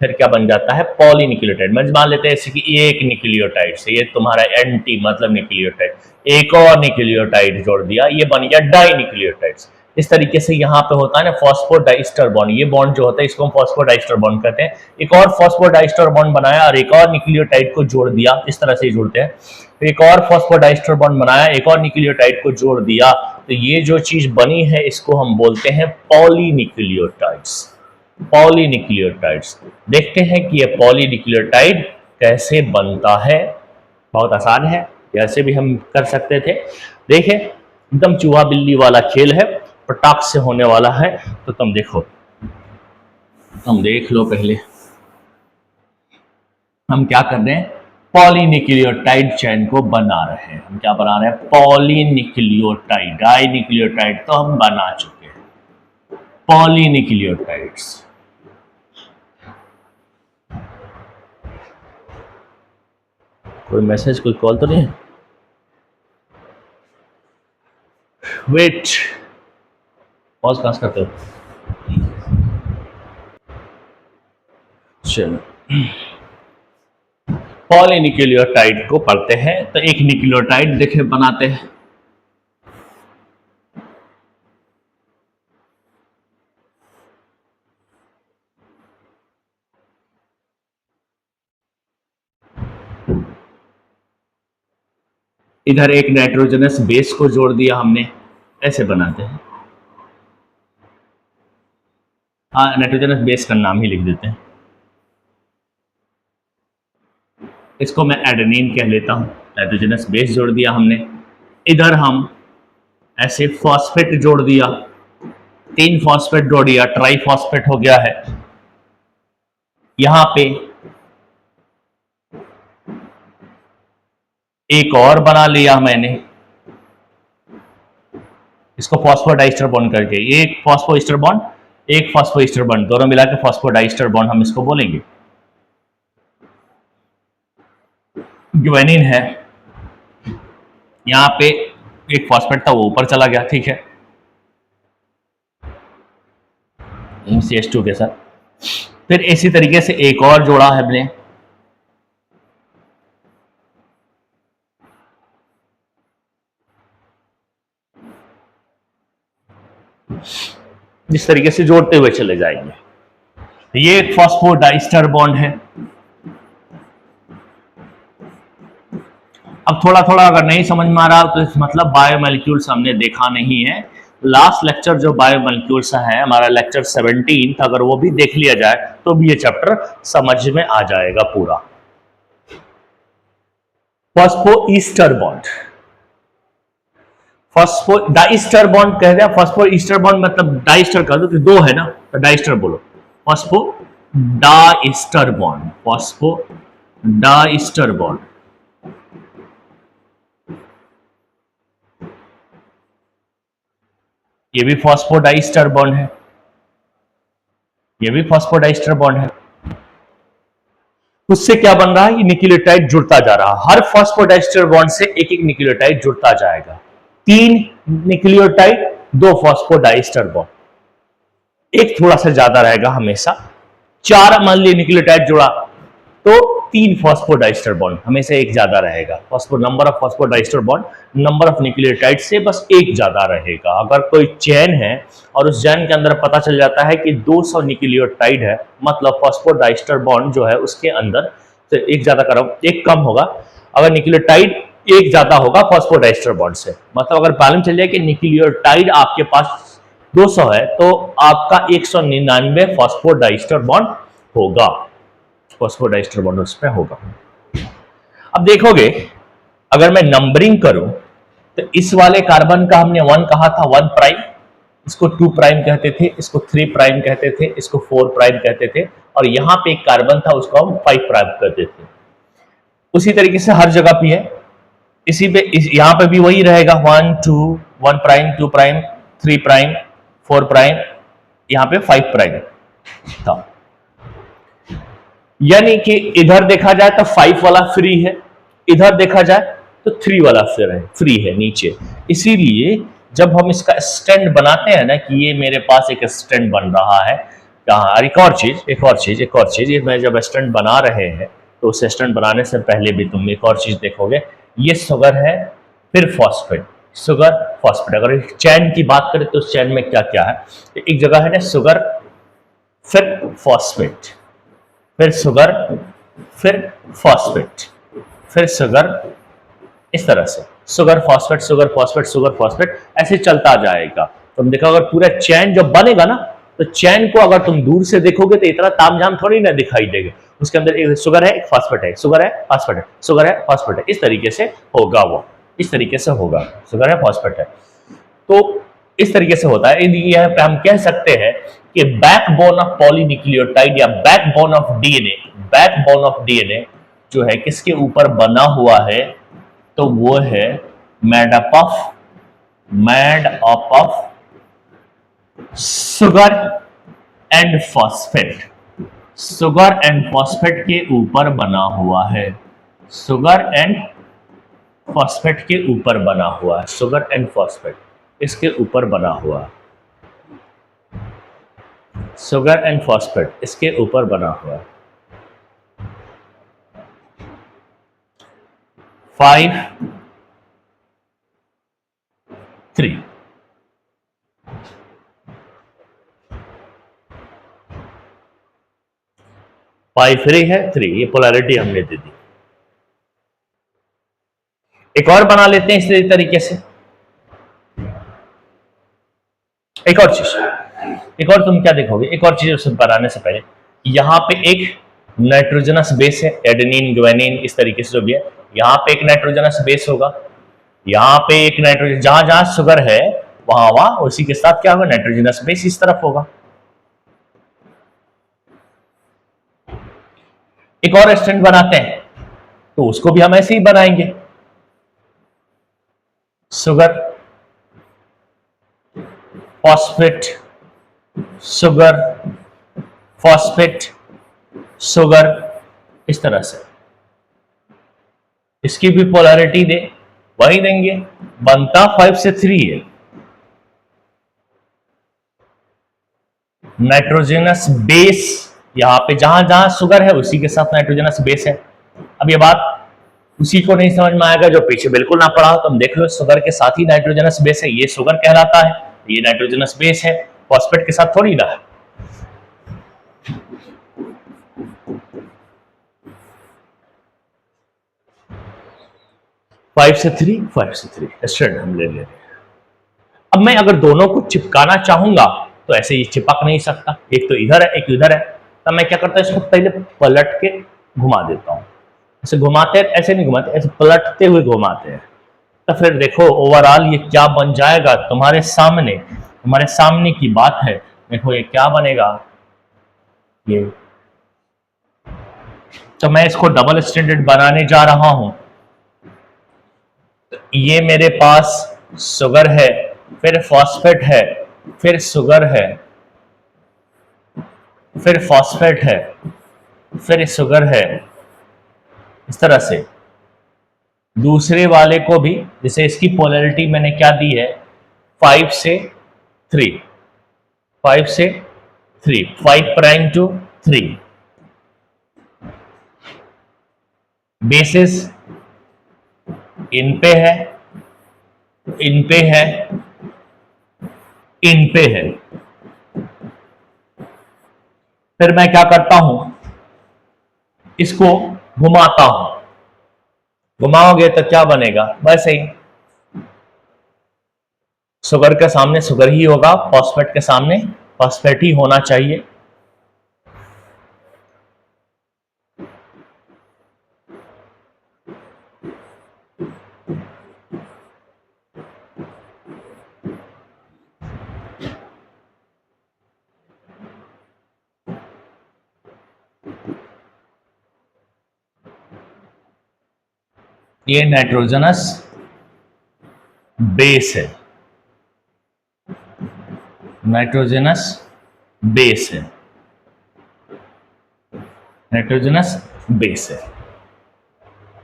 फिर क्या बन जाता है, पॉलीन्यूक्लियोटाइड। मान लेते हैं जैसे कि एक न्यूक्लियोटाइड से, ये तुम्हारा एंटी मतलब न्यूक्लियोटाइड, एक और न्यूक्लियोटाइड जोड़ दिया, ये बन गया डाई न्यूक्लियोटाइड्स। इस तरीके से यहाँ पे होता है ना फॉस्फोडाइस्टर बॉन्ड, ये बॉन्ड जो होता है इसको हम फॉस्फोडाइस्टर बॉन्ड कहते हैं। एक और फॉस्फोडाइस्टर बॉन्ड बनाया और एक और न्यूक्लियोटाइड को जोड़ दिया, इस तरह से जुड़ते हैं। एक और फॉस्फोडाइस्टर बॉन्ड बनाया, एक और न्यूक्लियोटाइड को जोड़ दिया, तो ये जो चीज बनी है इसको हम बोलते हैं पॉलीन्यूक्लियोटाइड्स। पॉलीन्यूक्लियोटाइड्स। देखते हैं कि ये पॉलीन्यूक्लियोटाइड कैसे बनता है। बहुत आसान है, ऐसे भी हम कर सकते थे। देखें, एकदम चूहा बिल्ली वाला खेल है, पटाख से होने वाला है। तो तुम देखो, तुम देख लो पहले हम क्या कर रहे हैं, पॉलीन्यूक्लियोटाइड चेन को बना रहे हैं। हम क्या बना रहे हैं, पॉलीन्यूक्लियोटाइड। डाई न्यूक्लियोटाइड तो हम बना चुके हैं, पॉलीन्यूक्लियोटाइड्स। कोई मैसेज, कोई कॉल तो नहीं है, वेट, पॉज कहां करते हो, चलो। पॉलीन्यूक्लियोटाइड को पढ़ते हैं तो एक न्यूक्लियोटाइड देखे बनाते हैं। इधर एक नाइट्रोजनस बेस को जोड़ दिया हमने, ऐसे बनाते हैं। हाँ, नाइट्रोजनस बेस का नाम ही लिख देते हैं, इसको मैं एडेनिन कह लेता हूं। नाइट्रोजनस बेस जोड़ दिया हमने, इधर हम ऐसे फॉस्फेट जोड़ दिया, 3 फॉस्फेट जोड़ दिया, ट्राई फॉस्फेट हो गया है। यहां पे एक और बना लिया मैंने, इसको फॉस्फोडाइस्टर बॉन्ड करके, एक फॉस्फोइस्टर बॉन्ड, एक फॉस्फोइस्टर बॉन्ड, दोनों मिला के फॉस्फोडाइस्टर बॉन्ड हम इसको बोलेंगे। ग्वेनिन है, यहां पे एक फॉस्फेट था वो ऊपर चला गया, ठीक है, CH2 के साथ। फिर इसी तरीके से एक और जोड़ा है हमने, जिस तरीके से जोड़ते हुए चले जाएंगे। ये एक फॉस्फोडाइस्टर बॉन्ड है। अब थोड़ा थोड़ा अगर नहीं समझ में आ रहा तो इस मतलब बायोमोलिक्यूल्स हमने देखा नहीं है। लास्ट लेक्चर जो बायोमोलिक्यूल्स है हमारा लेक्चर 17, अगर वो भी देख लिया जाए तो भी ये चैप्टर समझ में आ जाएगा पूरा। फॉस्फोईस्टर बॉन्ड, फॉस्फो डाइस्टर बॉन्ड कहते हैं। फॉस्फोईस्टर बॉन्ड मतलब डाइस्टर कर दो तो दो है ना, तो डाइस्टर बोलो। Phospho diester bond, phospho diester bond, ये भी फॉस्फोडाइस्टर बॉन्ड है, ये भी फॉस्फोडाइस्टर बॉन्ड है। उससे क्या बन रहा है, ये न्यूक्लियोटाइड जुड़ता जा रहा है। हर फॉस्फोडाइस्टर बॉन्ड से एक एक न्यूक्लियोटाइड जुड़ता जाएगा। 3 न्यूक्लियोटाइड, 2 फॉस्फोडाइस्टर बॉन्ड, एक थोड़ा सा ज्यादा रहेगा हमेशा। 4 मान लीजिए न्यूक्लियोटाइड जुड़ा तो 3 फॉस्फोडाइस्टर बॉन्ड, हमेशा एक ज्यादा रहेगा। Number of phosphodiester bond number of nucleotide से बस एक ज्यादा रहेगा। अगर कोई चेन है और उस चेन के अंदर पता चल जाता है कि 200 न्यूक्लियोटाइड है, मतलब फॉस्फोडाइस्टर बॉन्ड जो है उसके अंदर तो एक ज्यादा करो, एक कम होगा। अगर न्यूक्लियोटाइड एक ज्यादा होगा फॉस्फोडाइस्टर बॉन्ड से, मतलब अगर मालूम चल जाए कि न्यूक्लियोटाइड आपके पास 200 है तो आपका 199 फॉस्फोडाइस्टर बॉन्ड होगा, फॉस्फोडाइस्टर बॉन्ड उसमें होगा। अब देखोगे अगर मैं नंबरिंग करूं तो इस वाले कार्बन का हमने 1 कहा था, 1 प्राइम, इसको 2 प्राइम कहते थे, इसको 3 प्राइम कहते थे, इसको 4 प्राइम कहते थे, और यहां पे एक कार्बन था उसको हम 5 प्राइम कहते थे। उसी तरीके से हर जगह पे है, इसी पे यहां पे भी वही रहेगा, 1 2 1 प्राइम, 2 प्राइम, 3 प्राइम, 4 प्राइम, यहां पे 5 प्राइम था। यानी कि इधर देखा जाए तो 5 वाला फ्री है, इधर देखा जाए तो 3 वाला फ्री है नीचे। इसीलिए जब हम इसका स्टैंड बनाते हैं ना कि ये मेरे पास एक स्टैंड बन रहा है, कहाँ, एक और चीज, ये मैं जब स्टैंड बना रहे हैं तो उस स्टैंड बनाने से पहले भी तुम एक और चीज देखोगे, ये शुगर है, फिर फॉस्फेट, शुगर फॉस्फेट। अगर चैन की बात करें तो उस चैन में क्या क्या है, एक जगह है ना शुगर, फिर फॉस्फेट, फिर शुगर, फिर फॉस्फेट, फिर शुगर, इस तरह से sugar phosphate, sugar phosphate, sugar phosphate, ऐसे चलता जाएगा। तुम देखो अगर पूरा चैन जब बनेगा ना तो चैन को अगर तुम दूर से देखोगे तो इतना तामझाम थोड़ी ना दिखाई देगा। उसके अंदर एक शुगर है, एक फॉस्फेट है, शुगर है, फॉस्फेट है, शुगर है, फॉस्फेट है, इस तरीके से होगा, वो इस तरीके से होगा, शुगर है, फॉस्फेट है। तो इस तरीके से होता है। यह पे हम कह सकते हैं कि बैकबोन ऑफ पॉलीन्यूक्लियोटाइड या backbone of DNA, backbone of DNA जो है किसके ऊपर बना हुआ है, तो वो है made up of sugar and phosphate, sugar and phosphate के ऊपर बना हुआ है, शुगर एंड फॉस्फेट के ऊपर बना हुआ है, शुगर एंड फॉस्फेट इसके ऊपर बना हुआ है, शुगर एंड फॉस्फेट इसके ऊपर बना हुआ है। 5 3 5 फ्री है, 3 ये पोलैरिटी हमने दे दी। एक और बना लेते हैं इसी तरीके से, एक और चीज, एक और तुम क्या देखोगे, एक और चीज उसे बनाने से पहले यहां पे एक नाइट्रोजनस बेस है, एडेनिन ग्वानिन इस तरीके से जो भी है, यहां पे एक नाइट्रोजनस बेस होगा, यहां पे एक नाइट्रोजन, जहां जहां शुगर है वहां वहां उसी के साथ क्या होगा, नाइट्रोजनस बेस इस तरफ होगा। एक और स्टैंड बनाते हैं तो उसको भी हम ऐसे ही बनाएंगे, sugar phosphate, sugar phosphate, sugar, इस तरह से इसकी भी पोलैरिटी दे वही देंगे, बनता 5 से 3 है। नाइट्रोजनस बेस, यहां पे जहां जहां शुगर है उसी के साथ नाइट्रोजनस बेस है। अब ये बात उसी को नहीं समझ में आएगा जो पीछे बिल्कुल ना पढ़ा हो, तुम देख लो, शुगर के साथ ही नाइट्रोजनस बेस है, ये शुगर कहलाता है, ये नाइट्रोजनस बेस है, फॉस्फेट के साथ थोड़ी ना है। फाइव से थ्री स्टैंड हम ले लेते हैं। अब मैं अगर दोनों को चिपकाना चाहूंगा तो ऐसे ही चिपक नहीं सकता, एक तो इधर है एक इधर है, तब मैं क्या करता हूं, इसको पहले पलट के घुमा देता हूं, ऐसे घुमाते हैं, ऐसे नहीं घुमाते, ऐसे पलटते हुए घुमाते हैं, तो फिर देखो ओवरऑल ये क्या बन जाएगा तुम्हारे सामने की बात है। देखो ये क्या बनेगा, ये तो मैं इसको डबल स्टैंडर्ड बनाने जा रहा हूं। ये मेरे पास शुगर है, फिर फॉस्फेट है, फिर शुगर है, फिर फॉस्फेट है, फिर शुगर है, इस तरह से दूसरे वाले को भी, जैसे इसकी पोलैरिटी मैंने क्या दी है, 5 से 3, 5 से 3, 5 प्राइम टू 3, बेसिस इन पे है, इन पे है, इन पे है। फिर मैं क्या करता हूं, इसको घुमाता हूं, घुमाओगे तो क्या बनेगा, वैसे ही शुगर के सामने शुगर ही होगा, फॉस्फेट के सामने फॉस्फेट ही होना चाहिए। ये नाइट्रोजनस बेस है, नाइट्रोजनस बेस है, नाइट्रोजनस बेस है,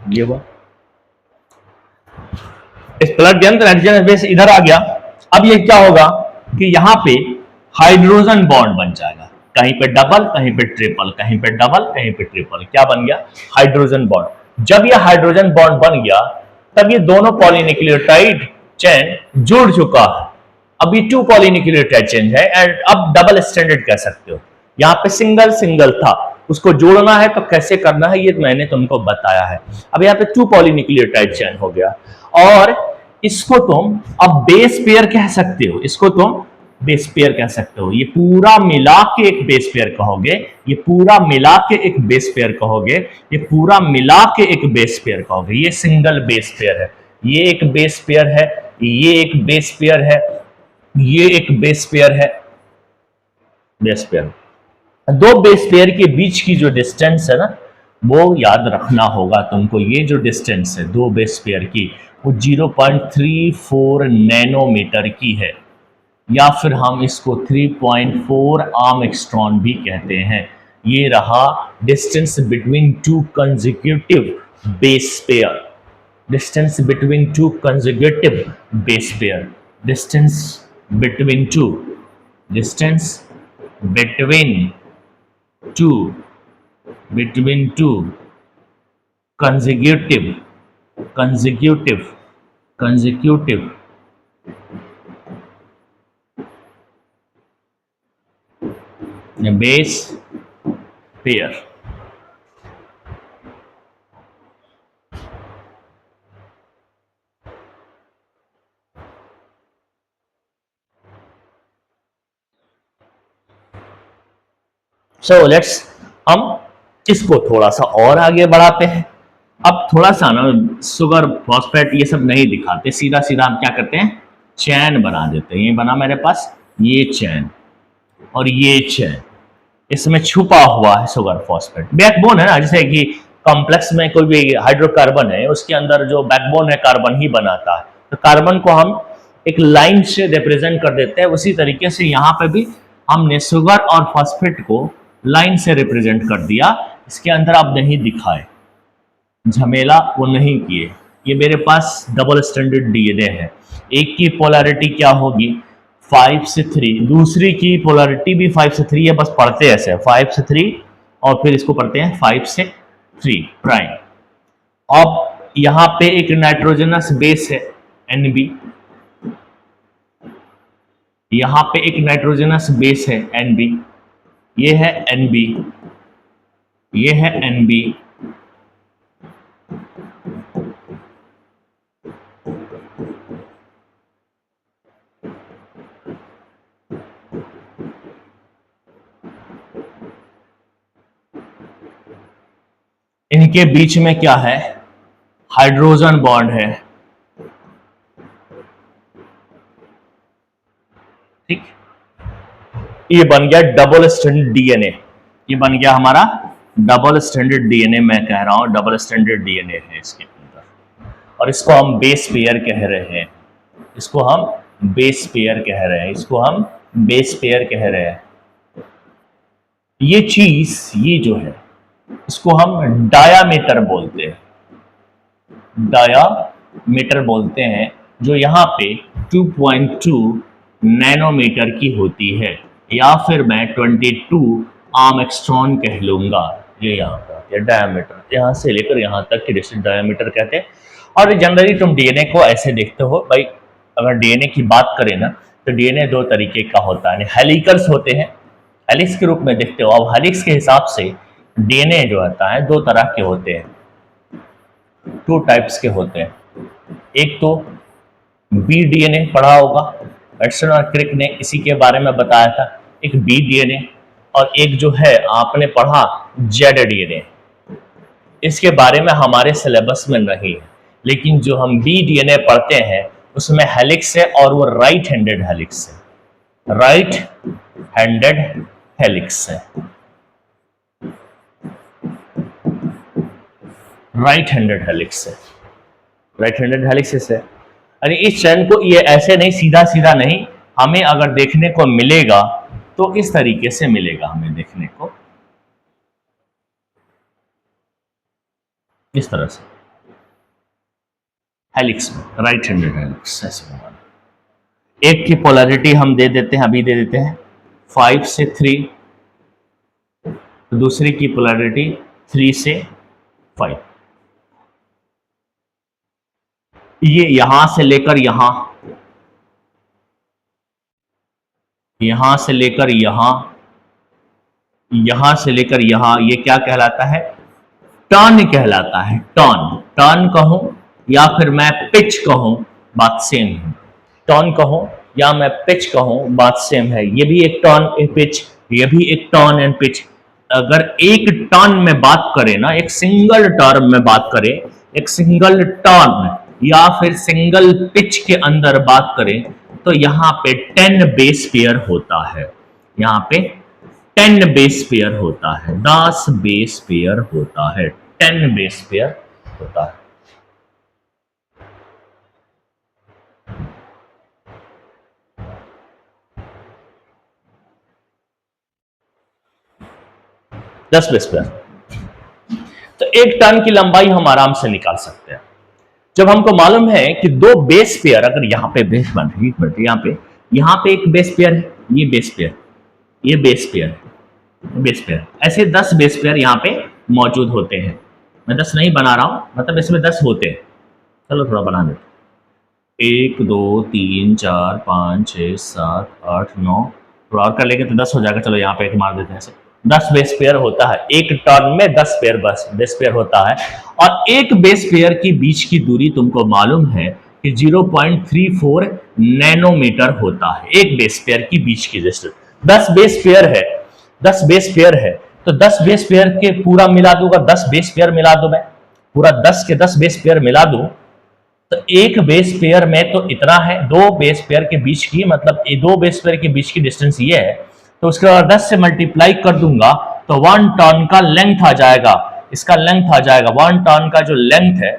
ये वो इस प्लग के अंदर नाइट्रोजनस बेस इधर आ गया। अब ये क्या होगा कि यहां पे हाइड्रोजन बॉन्ड बन जाएगा, कहीं पे डबल कहीं पे ट्रिपल, कहीं पे डबल कहीं पे ट्रिपल, क्या बन गया, हाइड्रोजन बॉन्ड। जब ये हाइड्रोजन बॉन्ड बन गया तब ये दोनों पॉलीन्यूक्लियोटाइड चेन जुड़ चुका है, अब ये 2 पॉलीन्यूक्लियोटाइड चेन है, एंड अब डबल स्टैंडर्ड कह सकते हो। यहाँ पे सिंगल सिंगल था, उसको जोड़ना है तो कैसे करना है ये मैंने तुमको बताया है। अब यहाँ पे 2 पॉलीन्यूक्लियोटाइड चेन हो गया, और इसको तुम अब बेस पेयर कह सकते हो, इसको तुम बेस पेयर कह सकते हो, ये पूरा मिला के एक बेस पेयर कहोगे, ये पूरा मिला के एक बेस पेयर कहोगे, ये पूरा मिला के एक बेस पेयर कहोगे, ये सिंगल बेस पेयर है, ये एक बेस पेयर है, ये एक बेस पेयर है, ये एक बेस पेयर है, बेस पेयर। दो बेस पेयर के बीच की जो डिस्टेंस है ना, वो याद रखना होगा तुमको, ये जो डिस्टेंस है दो बेस पेयर की वो 0.34 नैनोमीटर की है, या फिर हम इसको 3.4 आर्मस्ट्रॉन भी कहते हैं। ये रहा distance between 2 consecutive base pair, distance between 2 consecutive base pair, distance between 2, distance between two consecutive base pair। So let's हम इसको थोड़ा सा और आगे बढ़ाते हैं। अब थोड़ा सा ना शुगर फॉस्फेट ये सब नहीं दिखाते, सीधा सीधा हम क्या करते हैं, चैन बना देते हैं। ये बना मेरे पास ये चैन और ये चैन, इसमें छुपा हुआ है शुगर फॉस्फेट। बैकबोन है ना, जैसे कि कॉम्प्लेक्स में कोई भी हाइड्रोकार्बन है उसके अंदर जो बैकबोन है कार्बन ही बनाता है, तो कार्बन को हम एक लाइन से रिप्रेजेंट कर देते हैं। उसी तरीके से यहाँ पे भी हमने शुगर और फॉस्फेट को लाइन से रिप्रेजेंट कर दिया। इसके अंदर आप नहीं दिखाए, झमेला वो नहीं किए। ये मेरे पास डबल स्टैंडर्ड डीएनए है। एक की पोलैरिटी क्या होगी 5 से 3, दूसरी की पोलैरिटी भी 5 से 3 है, बस पढ़ते ऐसे 5 से 3 और फिर इसको पढ़ते हैं 5 से 3 प्राइम। अब यहाँ पे एक नाइट्रोजनस बेस है NB, यहाँ पे एक नाइट्रोजनस बेस है NB, ये है NB, ये है NB, इनके बीच में क्या है, हाइड्रोजन बॉन्ड है। ठीक, ये बन गया डबल स्टैंडर्ड डीएनए, ये बन गया हमारा डबल स्टैंडर्ड डीएनए। मैं कह रहा हूं डबल स्टैंडर्ड डीएनए है इसके अंदर, और इसको हम बेस पेयर कह रहे हैं, इसको हम बेस पेयर कह रहे हैं, इसको हम बेस पेयर कह रहे हैं। ये चीज, ये जो है इसको हम डायामीटर बोलते हैं, डायामीटर बोलते हैं, जो यहाँ पे 2.2 नैनोमीटर की होती है, या फिर मैं 22 आर्मस्ट्रॉन कह लूंगा। ये यहाँ का ये डायामीटर, यहाँ से लेकर यहाँ तक की डिस्टेंस डायामीटर कहते हैं। और जनरली तुम डीएनए को ऐसे देखते हो भाई, अगर डीएनए की बात करें ना तो डीएनए दो तरीके का होता है, हेलिकल्स होते हैं, हेलिक्स के रूप में देखते हो। अब हेलिक्स के हिसाब से डीएनए जो होता है दो तरह के होते हैं, 2 टाइप्स के होते हैं। एक तो बी डीएनए पढ़ा होगा, एडसन और क्रिक ने इसी के बारे में बताया था, एक बी डीएनए, और एक जो है आपने पढ़ा जेड डीएनए। इसके बारे में हमारे सिलेबस में नहीं है, लेकिन जो हम बी डीएनए पढ़ते हैं उसमें हेलिक्स है, और वो राइट हैंडेड हेलिक्स है, राइट हैंडेड हेलिक्स है, राइट हैंडेड हेलिक्स है, राइट हैंडेड हेलिक्स है। अरे इस चैन को ये ऐसे नहीं, सीधा सीधा नहीं, हमें अगर देखने को मिलेगा तो इस तरीके से मिलेगा हमें देखने को, इस तरह से हेलिक्स में, राइट हैंडेड हेलिक्स ऐसे होगा। एक की पोलैरिटी हम दे देते हैं, अभी दे देते हैं 5 से 3, दूसरी की पोलैरिटी 3 से 5। ये यहां से लेकर यहां, यहां से लेकर यहां, यहां से लेकर यहां, ये क्या कहलाता है, टर्न कहलाता है। टर्न, टर्न कहूं या फिर मैं पिच कहूं, बात सेम है। टर्न कहूं या मैं पिच कहूं, बात सेम है। ये भी एक टर्न एंड पिच, ये भी एक टर्न एंड पिच। अगर एक टर्न में बात करें ना, एक सिंगल टर्म में बात करें, एक सिंगल टर्न या फिर सिंगल पिच के अंदर बात करें, तो यहाँ पे 10 बेस पेयर होता है, यहाँ पे 10 बेस पेयर होता है, 10 बेस पेयर होता है, 10 बेस पेयर होता है। दस बेस पेयर, तो एक टर्न की लंबाई हम आराम से निकाल सकते हैं। जब हमको मालूम है कि 2 बेस पेयर, अगर यहाँ पे बेस बन रही है, यहाँ पे एक बेस पेयर है, ये बेस पेयर, ये बेस पेयर, बेस पेयर, ऐसे 10 बेस पेयर यहाँ पे मौजूद होते हैं। मैं 10 नहीं बना रहा हूं, मतलब इसमें 10 होते हैं। चलो थोड़ा बना देते, 1 2 3 4 5 6 7 8 9, थोड़ा और कर लेंगे तो 10 हो जाएगा। चलो यहाँ पे एक मार देते हैं ऐसे, 10 बेस पेयर होता है एक टर्न में, 10 पेयर बस बेस पेयर होता है। और एक बेस पेयर की बीच की दूरी तुमको मालूम है कि 0.34 नैनोमीटर होता है, एक बेस पेयर की बीच की डिस्टेंस। 10 बेस पेयर है 10 बेस पेयर है, तो 10 बेस पेयर के पूरा मिला दूंगा, 10 बेस पेयर मिला दूं, मैं पूरा 10 के 10 बेस पेयर मिला दूं, तो एक बेस पेयर में तो इतना है, दो बेस पेयर के बीच की, मतलब ये दो बेस पेयर के बीच की डिस्टेंस ये है, तो उसके बाद 10 से मल्टीप्लाई कर दूंगा तो 1 टर्न का लेंथ आ जाएगा, इसका लेंथ आ जाएगा 1 टर्न का जो लेंथ है,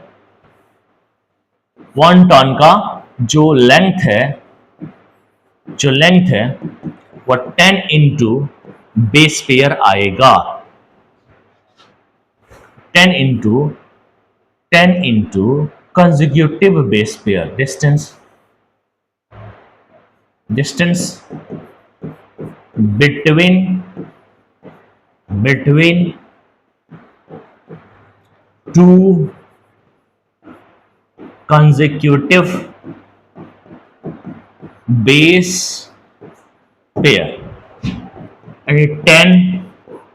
1 टर्न का जो लेंथ है वो 10 इंटू बेस पेयर आएगा, 10 into consecutive base pair, distance between two consecutive base pair, and 10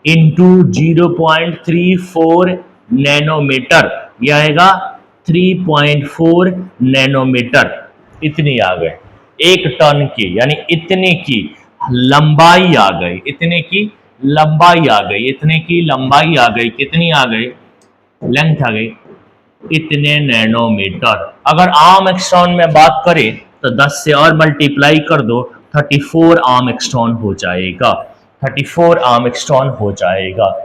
into 0.34 nanometre, ये आएगा 3.4 नैनोमीटर, इतनी आ गए एक टन की, यानी इतने की लंबाई आ गई, इतने की लंबाई आ गई, इतने की लंबाई आ गई, कितनी आ गई, लेंथ आ गई इतने नैनोमीटर। अगर आर्म एक्सट्रॉन में बात करें तो 10 से और मल्टीप्लाई कर दो, 34 आर्म एक्सट्रॉन हो जाएगा, 34 आर्म एक्सट्रॉन हो जाएगा।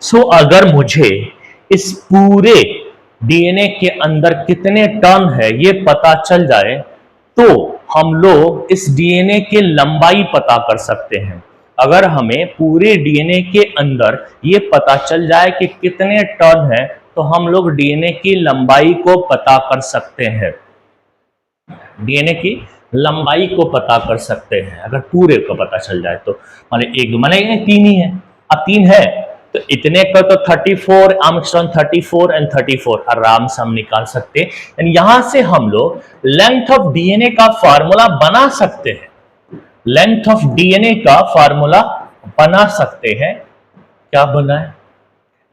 सो अगर मुझे इस पूरे डीएनए के अंदर कितने टर्न है ये पता चल जाए, तो हम लोग इस डीएनए की लंबाई पता कर सकते हैं। अगर हमें पूरे डीएनए के अंदर ये पता चल जाए कि कितने टर्न है, तो हम लोग डीएनए की लंबाई को पता कर सकते हैं, डीएनए की लंबाई को पता कर सकते हैं। अगर पूरे को पता चल जाए तो माने एक दो, माने 3 ही है, अब 3 है तो इतने का तो 34 आर्मस्ट्रॉन्ग 34 एंड 34 आराम से हम निकाल सकते हैं। यहां से हम लोग लेंथ ऑफ डीएनए का फार्मूला बना सकते हैं, लेंथ ऑफ डीएनए का फार्मूला बना सकते हैं। क्या बना है,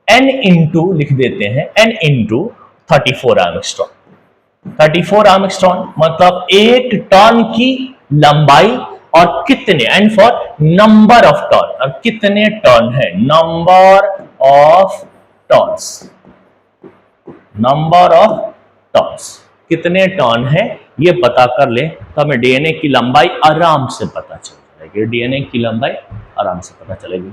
n इंटू लिख देते हैं, n इंटू 34 आर्मस्ट्रॉन्ग, 34 आर्मस्ट्रॉन्ग मतलब एक टर्न की लंबाई और कितने, and for number of turn, और कितने टर्न है, number of turns, number of turns कितने टर्न है ये पता कर ले तो हमें डीएनए की लंबाई आराम से पता चल जाएगी, डीएनए की लंबाई आराम से पता चलेगी।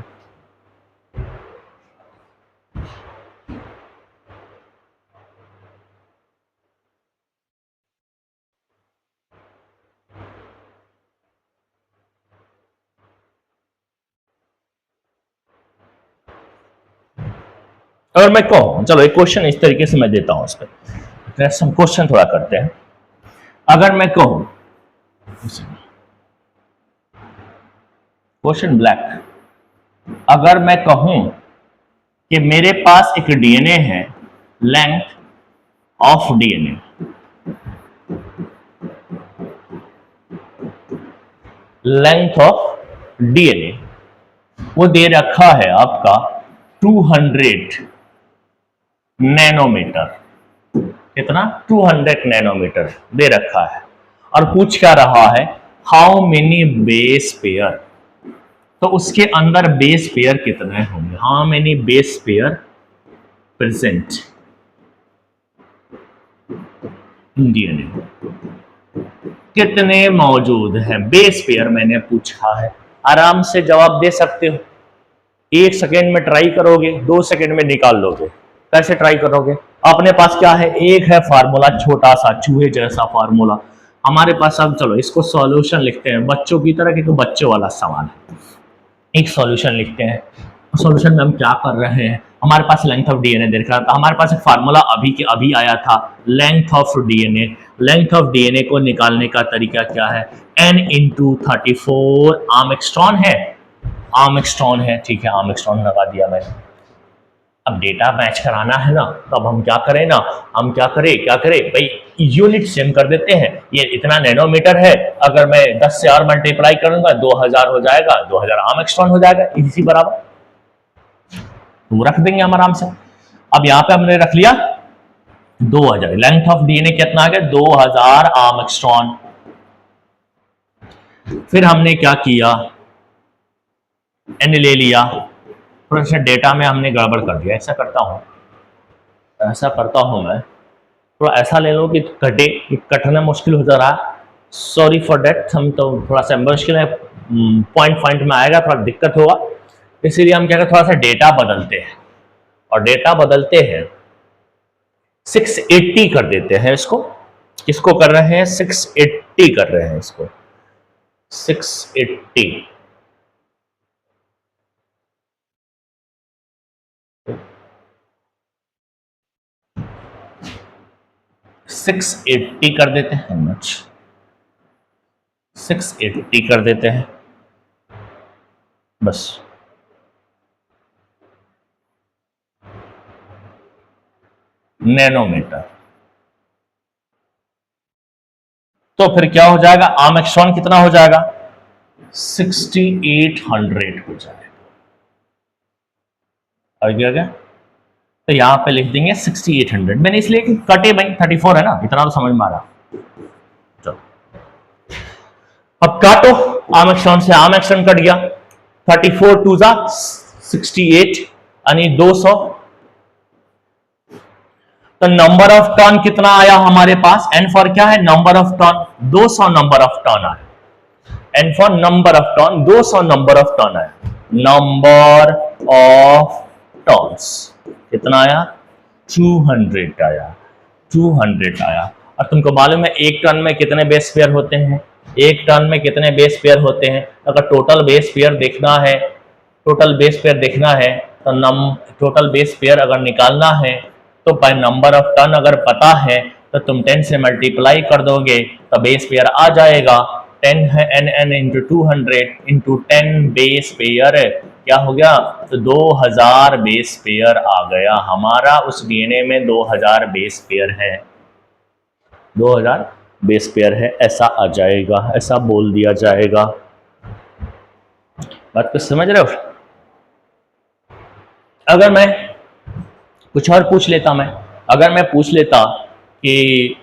अगर मैं कहूं, चलो एक क्वेश्चन इस तरीके से मैं देता हूं, इस पर हम क्वेश्चन थोड़ा करते हैं। अगर मैं कहूं, क्वेश्चन ब्लैक, अगर मैं कहूं कि मेरे पास एक डीएनए है, length of DNA, length of DNA वो दे रखा है आपका 200 नैनोमीटर, कितना, 200 नैनोमीटर दे रखा है, और पूछ क्या रहा है, हाउ मेनी बेस पेयर, तो उसके अंदर बेस पेयर कितने होंगे, how many base pair present in DNA, कितने मौजूद हैं बेस पेयर, मैंने पूछा है। आराम से जवाब दे सकते हो, 1 सेकेंड में ट्राई करोगे, 2 सेकेंड में निकाल लोगे। कैसे ट्राई करोगे, अपने पास क्या है, एक है फार्मूला, छोटा सा चूहे जैसा फार्मूला हमारे पास। अब चलो इसको सॉल्यूशन लिखते हैं, बच्चों की तरह, क्योंकि बच्चों वाला सवाल है। एक सॉल्यूशन लिखते हैं, सॉल्यूशन में हम क्या कर रहे हैं, हमारे पास लेंथ ऑफ डीएनए देख रहा था, हमारे पास एक फार्मूला अभी के अभी आया था, length of DNA. Length of DNA को निकालने का तरीका क्या है, n इंटू 34 आर्मस्ट्रॉन है, आर्मस्ट्रॉन है, ठीक है, आर्मस्ट्रॉन लगा दिया मैंने। अब डेटा मैच कराना है ना, तो अब हम क्या करें ना, हम क्या करें भाई, यूनिट सेम कर देते हैं। ये इतना नैनोमीटर है, अगर मैं 10 से और मल्टीप्लाई करूंगा 2000 हो जाएगा, 2000 आर्मस्ट्रॉन हो जाएगा, इसी बराबर तो रख देंगे हम आराम से। अब यहां पे हमने रख लिया 2000, लेंथ ऑफ डीएनए कितना आ गया, 2000 आर्मस्ट्रॉन। फिर हमने क्या किया, एन ले लिया, थोड़ा सा डेटा में हमने गड़बड़ कर दिया। ऐसा करता हूँ मैं, थोड़ा ऐसा ले लो कि कटना मुश्किल हो जा रहा है। सॉरी फॉर डेट, हम तो थोड़ा सा मुश्किल है, पॉइंट में आएगा, थोड़ा दिक्कत होगा, इसीलिए हम क्या करें, थोड़ा सा डेटा बदलते हैं। और डेटा बदलते हैं 680 कर देते हैं इसको। किसको कर रहे हैं, 680 कर रहे हैं इसको, 680। 680 कर देते हैं, मच 680 कर देते हैं बस। नैनोमीटर। तो फिर क्या हो जाएगा, आर्मस्ट्रॉन्ग कितना हो जाएगा, 6800 हो जाएगा। आ गया? तो यहां पे लिख देंगे 6800। मैंने इसलिए कि कटे भाई 34 है ना, इतना तो समझ में आ रहा। चलो अब काटो, आर्मस्ट्रॉन्ग से आर्मस्ट्रॉन्ग कट गया, 34 टू जा 68 यानी 200। तो नंबर ऑफ टर्न कितना आया हमारे पास, एन फॉर क्या है, number of turn, 200 number of turn आया। N for number of turn, 200 number of turn आया। नंबर ऑफ टर्न्स कितना आया, 200 आया, 200 आया। और तुमको मालूम है एक टर्न में कितने बेस पेयर होते हैं, एक टर्न में कितने बेस पेयर होते हैं। अगर टोटल बेस पेयर देखना है, टोटल बेस पेयर देखना है तो टोटल बेस पेयर अगर निकालना है तो बाय नंबर ऑफ टर्न अगर पता है तो तुम 10 से मल्टीप्लाई कर दोगे तो बेस पेयर आ जाएगा। 10 है N into 200 into 10 base pair, क्या हो गया, तो 2000 बेस पेयर आ गया हमारा। उस डीएनए में 2000 बेस पेयर है, 2000 बेस पेयर है, ऐसा आ जाएगा, ऐसा बोल दिया जाएगा। बात को समझ रहे हो? अगर मैं कुछ और पूछ लेता, अगर मैं पूछ लेता कि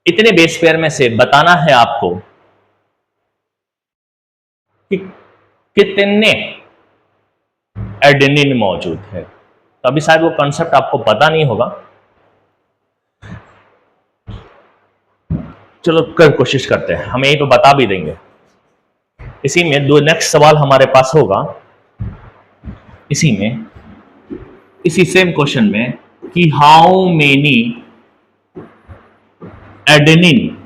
इतने बेस पेयर में से बताना है आपको कि कितने एडेनिन मौजूद है, तो अभी शायद वो कॉन्सेप्ट आपको पता नहीं होगा। चलो कर कोशिश करते हैं, हम यही तो बता भी देंगे। इसी में दो नेक्स्ट सवाल हमारे पास होगा, इसी सेम क्वेश्चन में कि हाउ मेनी एडेनिन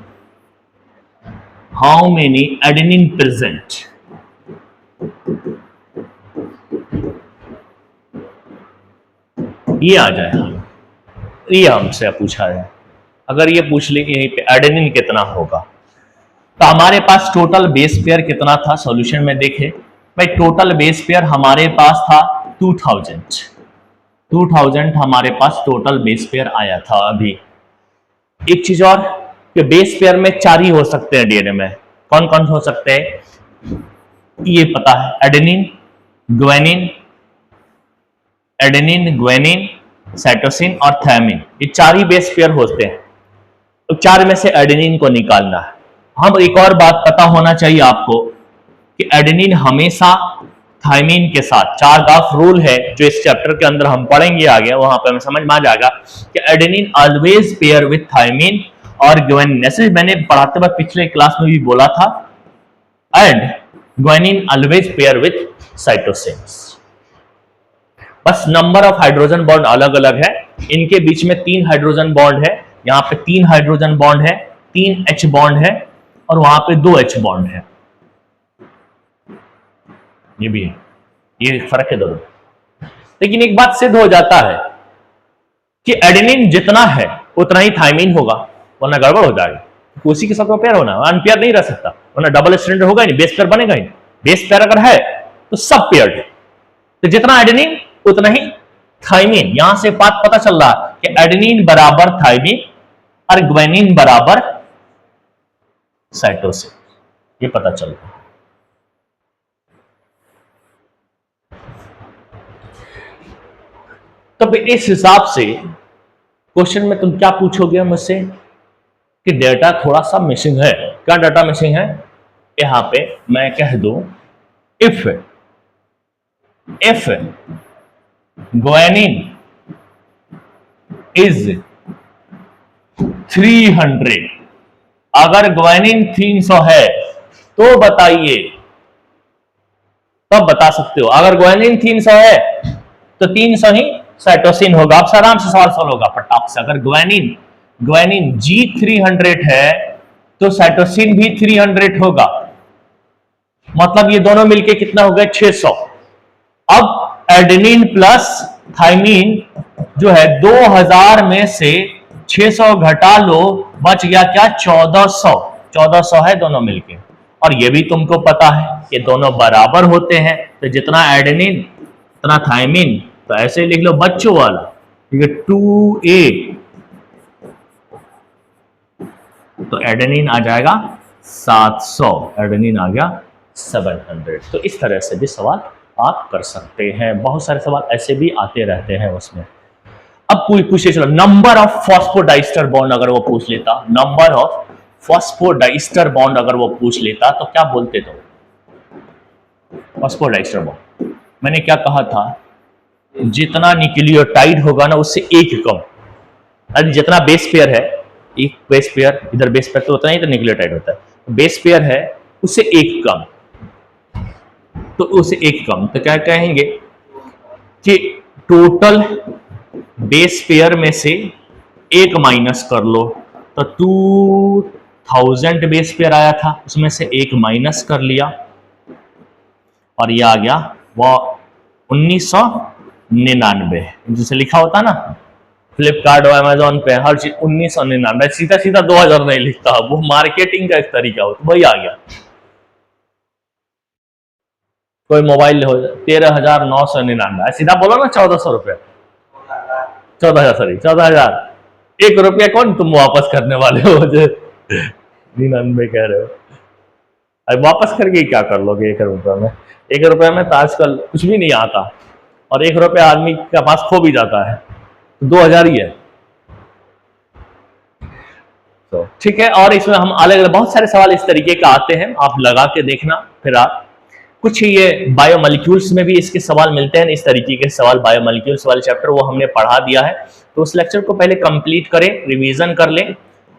प्रेजेंट, ये आ जाए, ये हमसे पूछा है। अगर ये पूछ ले कि यहीं पे एडेनिन कितना होगा, तो हमारे पास टोटल बेस पेयर कितना था, सॉल्यूशन में देखे भाई, टोटल बेस पेयर हमारे पास था 2000 हमारे पास टोटल बेस पेयर आया था। अभी एक चीज और कि बेस पेयर में 4 ही हो सकते हैं डीएनए में, कौन कौन हो सकते हैं ये पता है, एडेनिन, ग्वानिन, साइटोसिन और थायमिन, ये 4 ही बेस पेयर होते हैं। तो 4 में से एडेनिन को निकालना है। हम एक और बात पता होना चाहिए आपको कि एडेनिन हमेशा थायमिन के साथ, 4 गाफ रूल है जो इस चैप्टर के अंदर हम पढ़ेंगे आगे, वहां पर हमें समझ में आ जाएगा कि adenine always pair with thymine और ग्वानिन। ऐसे मैंने पढ़ाते वक्त पिछले क्लास में भी बोला था, and guanine always pair with cytosines. बस नंबर ऑफ हाइड्रोजन बॉन्ड अलग अलग है, इनके बीच में 3 हाइड्रोजन बॉन्ड है, यहां पे 3 हाइड्रोजन बॉन्ड है, 3 H बॉन्ड है और वहां पे 2 H बॉन्ड है। ये भी है, ये फर्क है दोनों। लेकिन एक बात सिद्ध हो जाता है कि एडेनिन जितना है उतना ही थायमिन होगा, वरना गड़बड़ हो जाएगा। उसी के साथ पेयर होना, अनपेयर नहीं रह सकता, वरना डबल स्टैंडर्ड होगा नहीं, बेस पेयर बनेगा ही। बेस पेयर अगर है तो सब पेयर्ड है, तो जितना एडेनिन उतना ही थायमिन। यहां से बात पता चल रहा है कि एडेनिन बराबर थायमिन और ग्वानिन बराबर साइटोसिन, ये पता चल रहा है। तो इस हिसाब से क्वेश्चन में तुम क्या पूछोगे मुझसे कि डेटा थोड़ा सा मिसिंग है। क्या डेटा मिसिंग है? यहां पे मैं कह दूं इफ ग्वानिन इज 300, अगर ग्वानिन 300 है तो बताइए, तब बता सकते हो। अगर ग्वानिन 300 है तो 300 ही साइटोसिन होगा। आपसे आराम से सवाल सॉल्व होगा फटाक से। अगर ग्वानिन जी 300 है तो साइटोसिन भी 300 होगा, मतलब ये दोनों मिलके कितना हो गया? 600। अब एडेनिन प्लस थाइमिन जो है 2000 में से 600 घटा लो, बच गया क्या? 1400। 1400 है दोनों मिलके। और ये भी तुमको पता है कि दोनों बराबर होते हैं, तो जितना एडेनिन उतना थाइमिन, तो ऐसे लिख लो बच्चों वाला, ठीक है, 2A, तो एडेनिन आ जाएगा 700, एडेनिन आ गया 700। तो इस तरह से भी सवाल आप कर सकते हैं। बहुत सारे सवाल ऐसे भी आते रहते हैं उसमें। अब पूछे चलो, नंबर ऑफ फॉस्फोडाइस्टर बॉन्ड अगर वो पूछ लेता, नंबर ऑफ फॉस्फोडाइस्टर बॉन्ड अगर वो पूछ लेता तो क्या बोलते? तो फॉस्फोडाइस्टर बॉन्ड मैंने क्या कहा था? जितना न्यूक्लियोटाइड होगा ना उससे एक कम, अरे जितना बेस पेयर है, एक बेस पेयर, इधर बेस पेयर तो होता नहीं तो न्यूक्लियोटाइड होता है, बेस पेयर है उससे एक कम, तो उससे एक कम तो क्या कहेंगे कि टोटल बेस पेयर में से एक माइनस कर लो, तो 2000 बेस पेयर आया था, उसमें से एक माइनस कर लिया और ये आ गया वो 1999, जिसे लिखा होता ना फ्लिपकार्ट और अमेजोन पे हर चीज 1999, सीधा सीधा 2000 नहीं लिखता, वो मार्केटिंग का एक तरीका होता, वही आ गया। कोई मोबाइल हो 13,999, सीधा बोलो ना 1400 रुपये, 14,000, सॉरी 14,000, 1 रुपया कौन तुम वापस करने वाले हो जो 99 कह रहे हो? अब वापस करके क्या कर लोगे 1 रुपये में? 1 रुपये में तो आजकल कुछ भी नहीं आता, और 1 रुपया आदमी के पास खो भी जाता है, तो 2000 ही है। तो ठीक है, और इसमें हम अलग अलग बहुत सारे सवाल इस तरीके का आते हैं, आप लगा के देखना। फिर आप कुछ ये बायोमोलिक्यूल्स में भी इसके सवाल मिलते हैं, इस तरीके के सवाल बायोमोलिक्यूल्स वाले चैप्टर वो हमने पढ़ा दिया है, तो उस लेक्चर को पहले कंप्लीट करें, रिवीजन कर लें।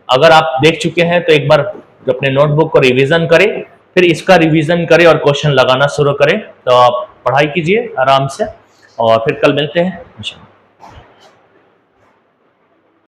अगर आप देख चुके हैं तो एक बार अपने नोटबुक को रिवीजन करें, फिर इसका रिवीजन करें और क्वेश्चन लगाना शुरू करें, तो आप पढ़ाई कीजिए आराम से, और फिर कल मिलते हैं।